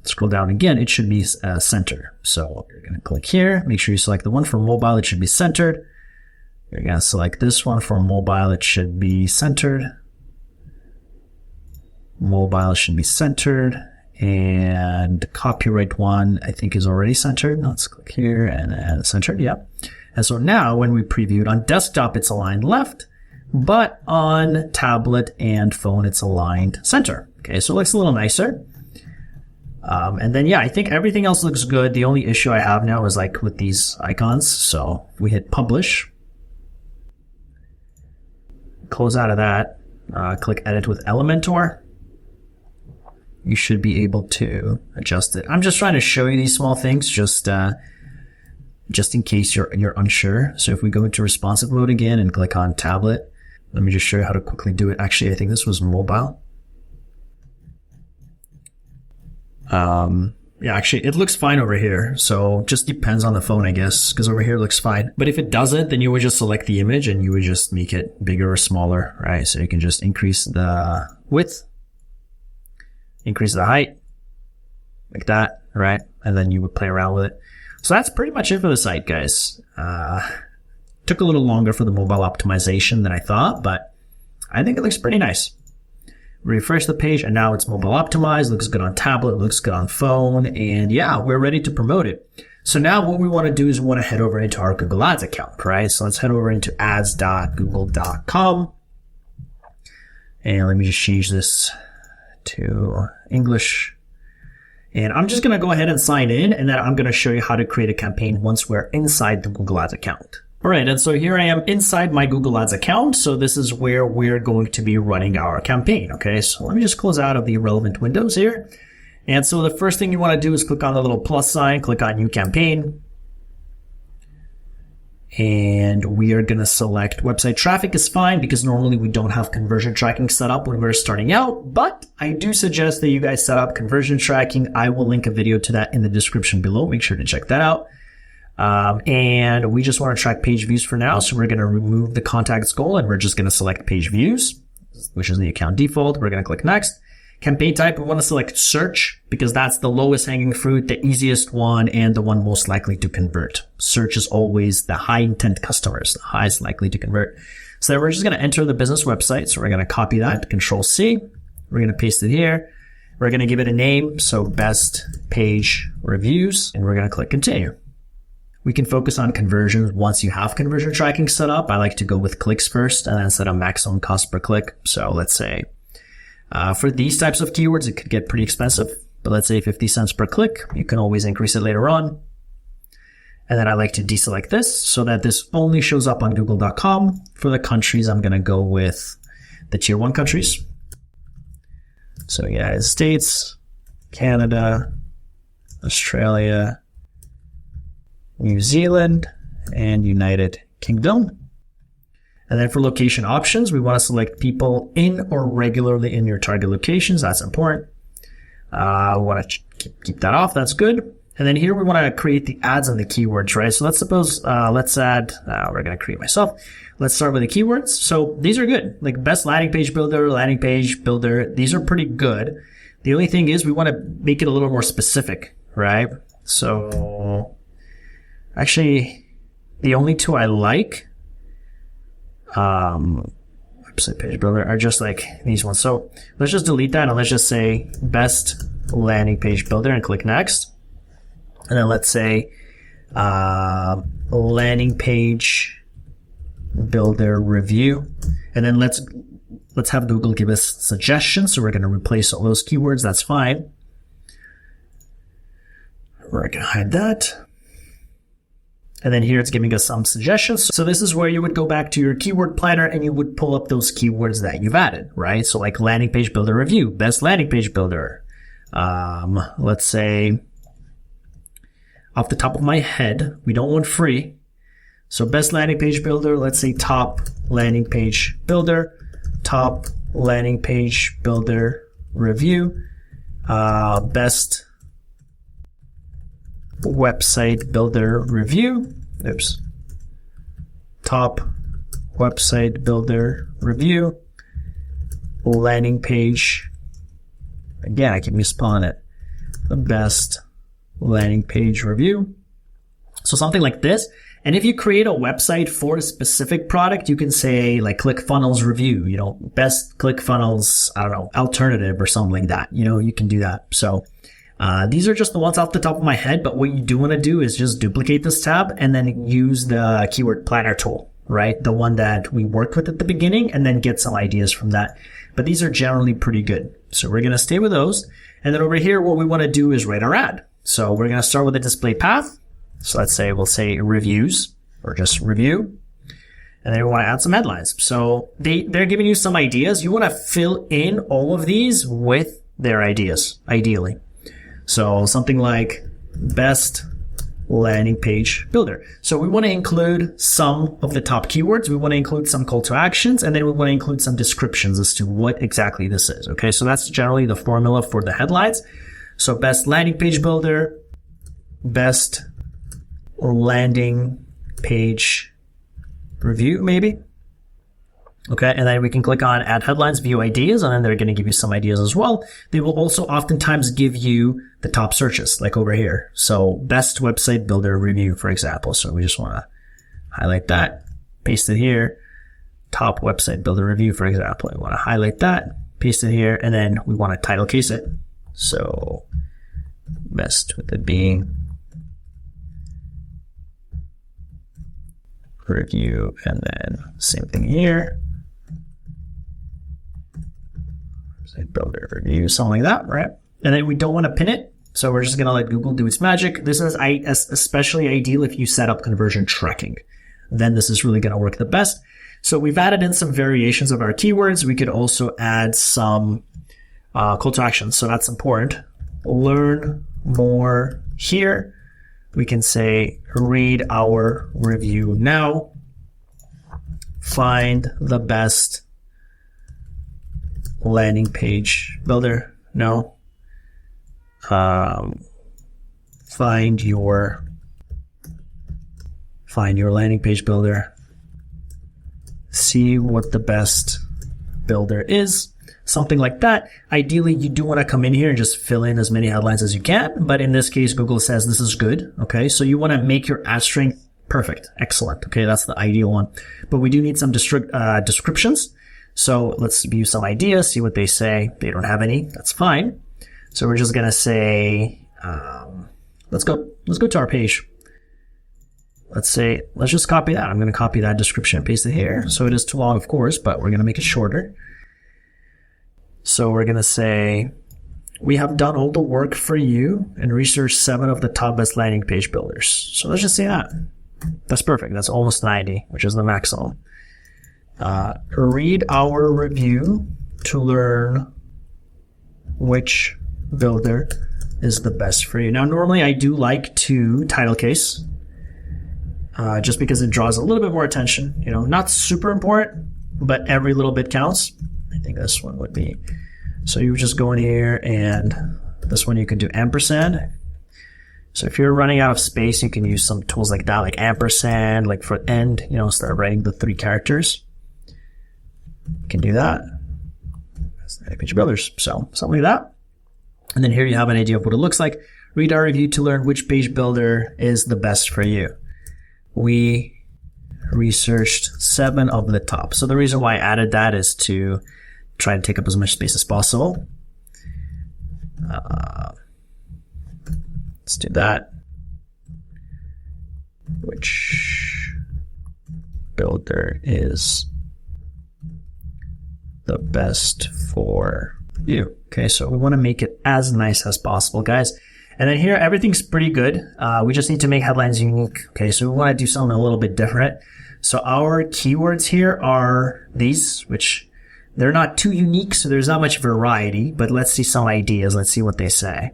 scroll down again, it should be center. So you're going to click here, make sure you select the one for mobile. It should be centered. You're going to select this one for mobile. It should be centered. Mobile should be centered. And the copyright one, I think, is already centered. Let's click here and centered. Yep. And so now when we preview it on desktop, it's aligned left, but on tablet and phone, it's aligned center. Okay, so it looks a little nicer. And then, yeah, I think everything else looks good. The only issue I have now is like with these icons. So we hit publish. Close out of that. Click edit with Elementor. You should be able to adjust it. I'm just trying to show you these small things just in case you're unsure. So if we go into responsive mode again and click on tablet, let me just show you how to quickly do it. Actually, I think this was mobile. Yeah, actually, it looks fine over here. So just depends on the phone, I guess, because over here it looks fine. But if it doesn't, then you would just select the image and you would just make it bigger or smaller, right? So you can just increase the width, increase the height, like that, right? And then you would play around with it. So that's pretty much it for the site, guys. Took a little longer for the mobile optimization than I thought, but I think it looks pretty nice. Refresh the page, and now it's mobile optimized. Looks good on tablet, looks good on phone, and yeah, we're ready to promote it. So now what we want to do is we want to head over into our Google Ads account, right? So let's head over into ads.google.com. And let me just change this to English. And I'm just going to go ahead and sign in, and then I'm going to show you how to create a campaign once we're inside the Google Ads account. All right, and so here I am inside my Google Ads account. So this is where we're going to be running our campaign. Okay, so let me just close out of the relevant windows here. And so the first thing you want to do is click on the little plus sign, click on New Campaign. And we are going to select website traffic is fine because normally we don't have conversion tracking set up when we're starting out, but I do suggest that you guys set up conversion tracking. I will link a video to that in the description below. Make sure to check that out. And we just want to track page views for now. So we're going to remove the contacts goal and we're just going to select page views, which is the account default. We're going to click next. Campaign type, we want to select search because that's the lowest hanging fruit, the easiest one, and the one most likely to convert. Search is always the high intent customers, the highest likely to convert. So we're just going to enter the business website. So we're going to copy that, Control C. We're going to paste it here. We're going to give it a name. So best page reviews, and we're going to click continue. We can focus on conversions once you have conversion tracking set up. I like to go with clicks first and then set a maximum cost per click. So let's say for these types of keywords, it could get pretty expensive, but let's say 50 cents per click. You can always increase it later on. And then I like to deselect this so that this only shows up on google.com. For the countries, I'm going to go with the tier 1 countries. So United States, Canada, Australia, New Zealand, and United Kingdom. And then for location options, we want to select people in or regularly in your target locations. That's important. We want to keep that off. That's good. And then here we want to create the ads and the keywords, right? So let's suppose, let's add, we're going to create myself. Let's start with the keywords. So these are good, like best landing page builder. These are pretty good. The only thing is we want to make it a little more specific, right? So actually, the only two I like, website page builder are just like these ones. So let's just delete that and let's just say best landing page builder and click next. And then let's say, landing page builder review. And then let's have Google give us suggestions. So we're going to replace all those keywords. That's fine. We're going to hide that. And then here it's giving us some suggestions. So this is where you would go back to your keyword planner and you would pull up those keywords that you've added, right? So like landing page builder review, best landing page builder. Let's say off the top of my head, we don't want free. So best landing page builder, let's say top landing page builder, top landing page builder review, best website builder review. Top website builder review. Landing page. Again, I keep misspelling it. The best landing page review. So something like this. And if you create a website for a specific product, you can say like ClickFunnels review, best ClickFunnels, I don't know, alternative or something like that. You can do that. So these are just the ones off the top of my head. But what you do want to do is just duplicate this tab and then use the keyword planner tool, right? The one that we worked with at the beginning, and then get some ideas from that. But these are generally pretty good. So we're going to stay with those. And then over here, what we want to do is write our ad. So we're going to start with a display path. So let's say we'll say reviews or just review. And then we want to add some headlines. So they're giving you some ideas. You want to fill in all of these with their ideas, ideally. So something like best landing page builder. So we want to include some of the top keywords. We want to include some call to actions, and then we want to include some descriptions as to what exactly this is. Okay. So that's generally the formula for the headlines. So best landing page builder, best landing page review, maybe. Okay, and then we can click on add headlines, view ideas, and then they're going to give you some ideas as well. They will also oftentimes give you the top searches, like over here. So best website builder review, for example. So we just want to highlight that, paste it here. Top website builder review, for example. We want to highlight that, paste it here, and then we want to title case it. So best with it being review, and then same thing here. Website builder review, something like that, right? And then we don't want to pin it, so we're just going to let Google do its magic. This is especially ideal if you set up conversion tracking. Then this is really going to work the best. So we've added in some variations of our keywords. We could also add some call to action, so that's important. Learn more here. We can say, read our review now. Find the best landing page builder. No. Find your landing page builder. See what the best builder is. Something like that. Ideally, you do want to come in here and just fill in as many headlines as you can. But in this case, Google says this is good. Okay. So you want to make your ad strength perfect. Excellent. Okay. That's the ideal one. But we do need some descriptions. So let's view some ideas, see what they say. They don't have any. That's fine. So we're just going to say, let's go to our page. Let's just copy that. I'm going to copy that description and paste it here. So it is too long, of course, but we're going to make it shorter. So we're going to say, we have done all the work for you and researched 7 of the top best landing page builders. So let's just say that. That's perfect. That's almost 90, which is the maximum. Read our review to learn which builder is the best for you. Now, normally I do like to title case, just because it draws a little bit more attention. Not super important, but every little bit counts. I think this one would be. So you would just go in here, and this one you can do ampersand. So if you're running out of space, you can use some tools like that, like ampersand, like for end, start writing the 3 characters. You can do that. That's landing page builders. So something like that. And then here you have an idea of what it looks like. Read our review to learn which page builder is the best for you. We researched 7 of the top. So the reason why I added that is to try to take up as much space as possible. Let's do that. Which builder is the best for you? Okay, so we want to make it as nice as possible, guys. And then here, everything's pretty good. We just need to make headlines unique. Okay, so we want to do something a little bit different. So our keywords here are these, which they're not too unique, so there's not much variety, but let's see some ideas. Let's see what they say.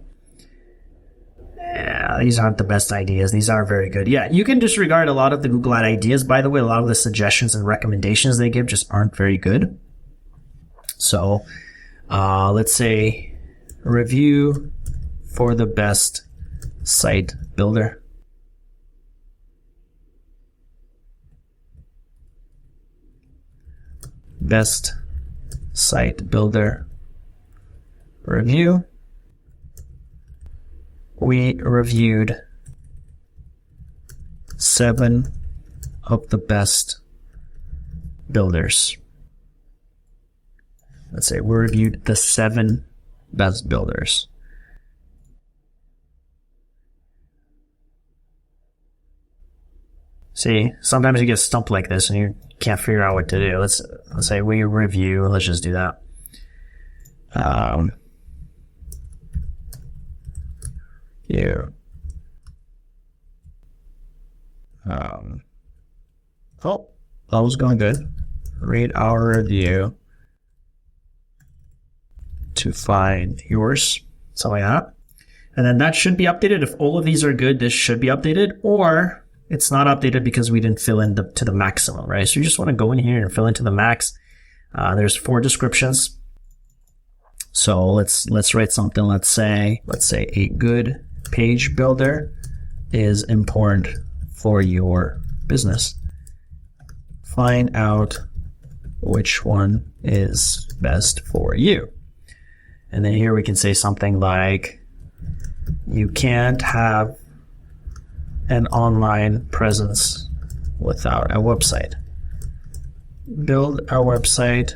Yeah, these aren't the best ideas. These aren't very good. Yeah, you can disregard a lot of the Google Ad ideas. By the way, a lot of the suggestions and recommendations they give just aren't very good. So let's say review for the best site builder. Best site builder review. We reviewed 7 of the best builders. Let's say we reviewed the 7 best builders. See, sometimes you get stumped like this and you can't figure out what to do. Let's say we review. Let's just do that. Oh, that was going good. Read our review to find yours, something like that. And then that should be updated. If all of these are good, this should be updated, or it's not updated because we didn't fill in to the maximum, right? So you just want to go in here and fill into the max. There's 4 descriptions. So let's write something. Let's say a good page builder is important for your business. Find out which one is best for you. And then here we can say something like, you can't have an online presence without a website. Build a website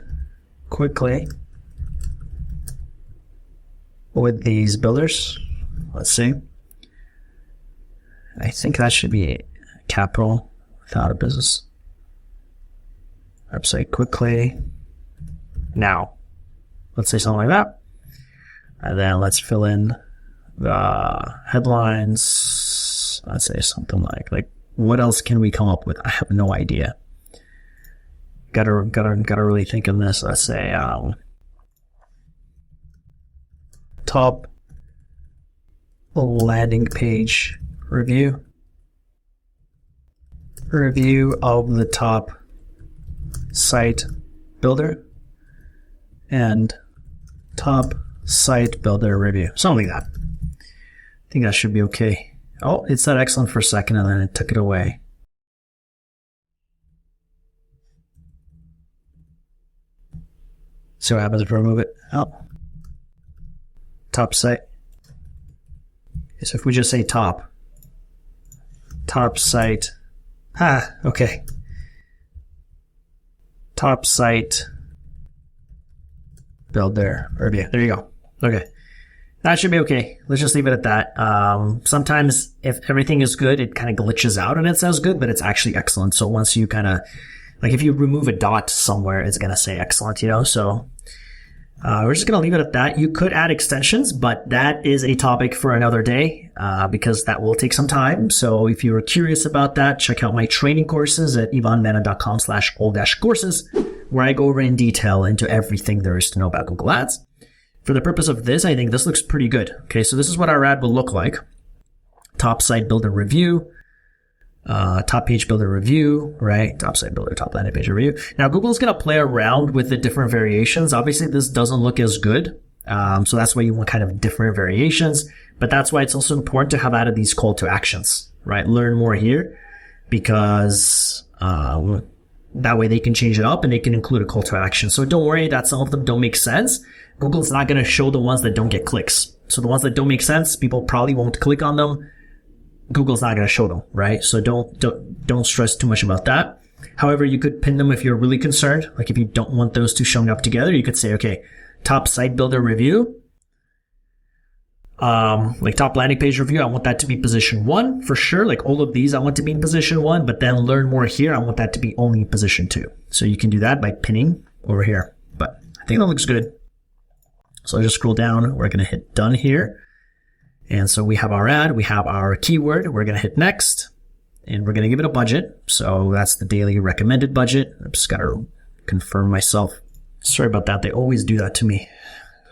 quickly with these builders. Let's see. I think that should be capital without a business. Website quickly now. Let's say something like that. And then let's fill in the headlines. Let's say something like what else can we come up with? I have no idea. Gotta really think on this. Let's say top landing page review of the top site builder and top site builder review, something like that. I think that should be okay. Oh, it said excellent for a second and then it took it away. So what happens if I remove it? Oh, top site. So if we just say top site, okay. Top site builder review. There you go. Okay. That should be okay. Let's just leave it at that. Sometimes if everything is good, it kind of glitches out and it says good, but it's actually excellent. So once you kind of, like if you remove a dot somewhere, it's going to say excellent, So we're just going to leave it at that. You could add extensions, but that is a topic for another day because that will take some time. So if you're curious about that, check out my training courses at ivanmena.com/all-courses, where I go over in detail into everything there is to know about Google Ads. For the purpose of this, I think this looks pretty good. Okay, so this is what our ad will look like. Top site builder review, top page builder review, right? Top site builder, top landing page review. Now, Google's going to play around with the different variations. Obviously, this doesn't look as good. So that's why you want kind of different variations. But that's why it's also important to have added these call to actions, right? Learn more here because that way they can change it up and they can include a call to action. So don't worry that some of them don't make sense. Google's not going to show the ones that don't get clicks. So the ones that don't make sense, people probably won't click on them. Google's not going to show them, right? So don't stress too much about that. However, you could pin them if you're really concerned. Like if you don't want those two showing up together, you could say, okay, top site builder review, like top landing page review. I want that to be position 1 for sure. Like all of these, I want to be in position 1, but then learn more here. I want that to be only position 2. So you can do that by pinning over here, but I think that looks good. So I'll just scroll down. We're going to hit done here. And so we have our ad, we have our keyword. We're going to hit next and we're going to give it a budget. So that's the daily recommended budget. I've just got to confirm myself. Sorry about that. They always do that to me.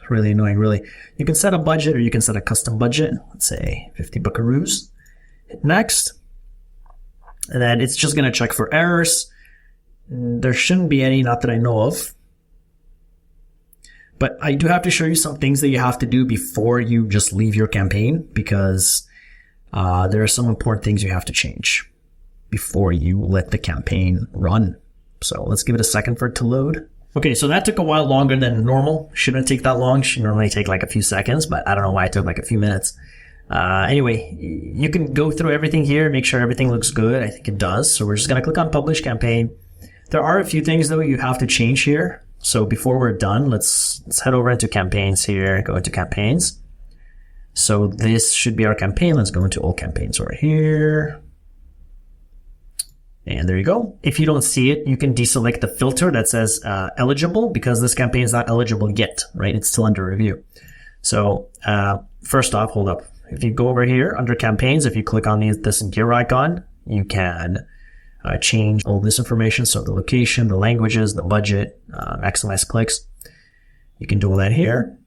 It's really annoying, really. You can set a budget or you can set a custom budget. Let's say 50 buckaroos. Hit next. And then it's just going to check for errors. There shouldn't be any, not that I know of. But I do have to show you some things that you have to do before you just leave your campaign because there are some important things you have to change before you let the campaign run. So let's give it a second for it to load. Okay, so that took a while longer than normal. Shouldn't take that long. Should normally take like a few seconds, but I don't know why it took like a few minutes. Anyway, you can go through everything here, make sure everything looks good. I think it does. So we're just going to click on publish campaign. There are a few things though you have to change here. So before we're done, let's head over into campaigns here, go into campaigns. So this should be our campaign. Let's go into all campaigns right here. And there you go. If you don't see it, you can deselect the filter that says eligible, because this campaign is not eligible yet, right? It's still under review. So first off, hold up. If you go over here under campaigns, if you click on this gear icon, you can change all this information. So the location, the languages, the budget, maximize clicks. You can do all that here.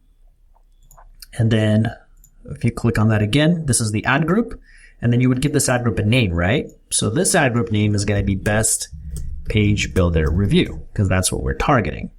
And then if you click on that again, this is the ad group. And then you would give this ad group a name, right? So this ad group name is going to be Best Page Builder Review, because that's what we're targeting.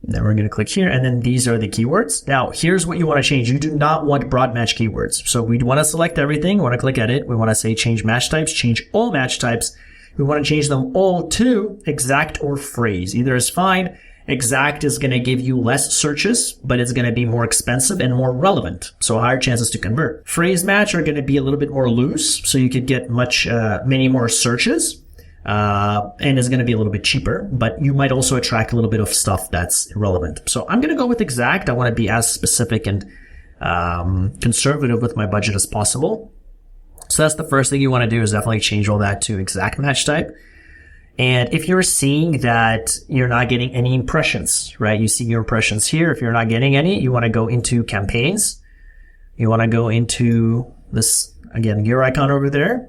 Then we're going to click here, and then these are the keywords. Now, here's what you want to change. You do not want broad match keywords. So we want to select everything. We want to click edit. We want to say change match types, change all match types. We want to change them all to exact or phrase. Either is fine. Exact is going to give you less searches, but it's going to be more expensive and more relevant. So higher chances to convert. Phrase match are going to be a little bit more loose. So you could get many more searches. And it's going to be a little bit cheaper, but you might also attract a little bit of stuff that's irrelevant. So I'm going to go with exact. I want to be as specific and conservative with my budget as possible. So that's the first thing you want to do, is definitely change all that to exact match type. And if you're seeing that you're not getting any impressions, right? You see your impressions here. If you're not getting any, you want to go into campaigns. You want to go into this, again, gear icon over there,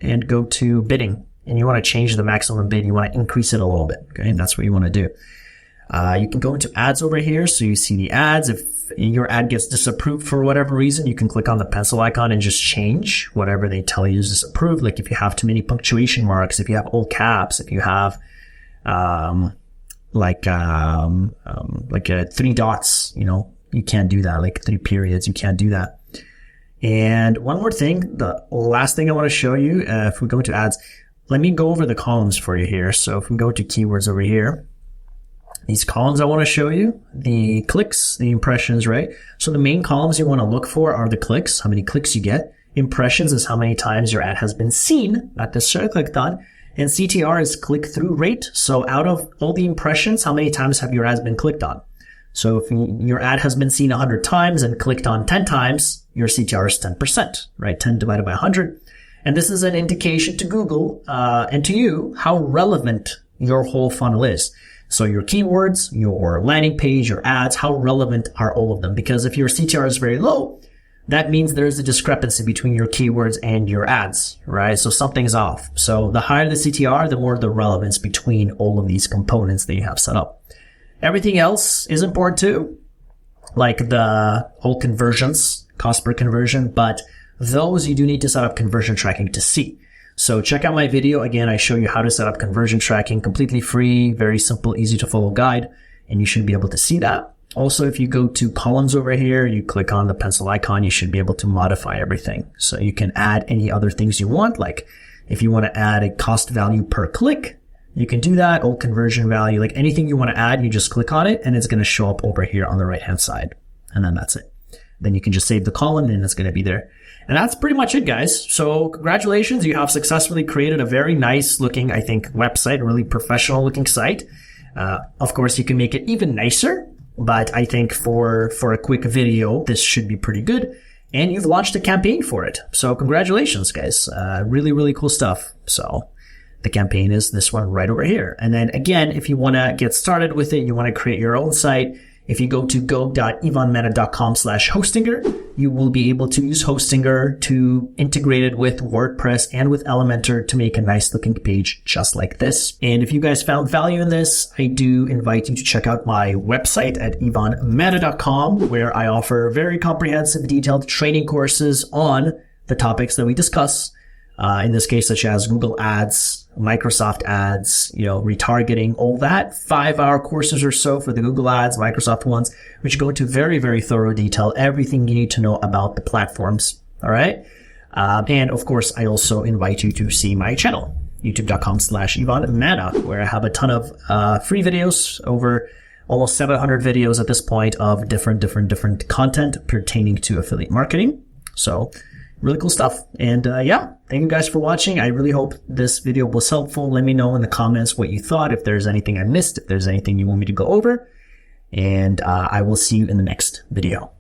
and go to bidding. And you want to change the maximum bid. You want to increase it a little bit. Okay. And that's what you want to do. You can go into ads over here. So you see the ads. If your ad gets disapproved for whatever reason, you can click on the pencil icon and just change whatever they tell you is disapproved. Like if you have too many punctuation marks, if you have all caps, if you have, three dots, you can't do that. Like 3 periods, you can't do that. And one more thing, the last thing I want to show you, if we go to ads, let me go over the columns for you here. So if we go to keywords over here, these columns I want to show you, the clicks, the impressions, right? So the main columns you want to look for are the clicks, how many clicks you get. Impressions is how many times your ad has been seen, not necessarily clicked on. And CTR is click-through rate. So out of all the impressions, how many times have your ads been clicked on? So if your ad has been seen 100 times and clicked on 10 times, your CTR is 10%, right? 10 divided by 100. And this is an indication to Google and to you how relevant your whole funnel is. So your keywords, your landing page, your ads, how relevant are all of them? Because if your CTR is very low, that means there's a discrepancy between your keywords and your ads, right? So something's off. So the higher the CTR, the more the relevance between all of these components that you have set up. Everything else is important too, like the whole conversions, cost per conversion, but those you do need to set up conversion tracking to see. So check out my video. Again, I show you how to set up conversion tracking, completely free, very simple, easy to follow guide, and you should be able to see that. Also, if you go to columns over here, you click on the pencil icon, you should be able to modify everything. So you can add any other things you want. Like if you want to add a cost value per click, you can do that. Or conversion value, like anything you want to add, you just click on it and it's going to show up over here on the right hand side. And then that's it. Then you can just save the column and it's going to be there. And that's pretty much it, guys. So congratulations. You have successfully created a very nice looking, I think, website, a really professional looking site. Of course, you can make it even nicer, but I think for a quick video, this should be pretty good. And you've launched a campaign for it. So congratulations, guys. Really, really cool stuff. So the campaign is this one right over here. And then again, if you want to get started with it, you want to create your own site, if you go to go.ivanmena.com/Hostinger, you will be able to use Hostinger to integrate it with WordPress and with Elementor to make a nice looking page just like this. And if you guys found value in this, I do invite you to check out my website at ivanmena.com, where I offer very comprehensive, detailed training courses on the topics that we discuss. In this case, such as Google Ads, Microsoft Ads, retargeting, all that. 5-hour courses or so for the Google Ads, Microsoft ones, which go into very, very thorough detail, everything you need to know about the platforms. All right. And of course, I also invite you to see my channel, youtube.com/IvanMena, where I have a ton of free videos over almost 700 videos at this point of different content pertaining to affiliate marketing. So really cool stuff. And yeah, thank you guys for watching. I really hope this video was helpful. Let me know in the comments what you thought, if there's anything I missed, if there's anything you want me to go over. And I will see you in the next video.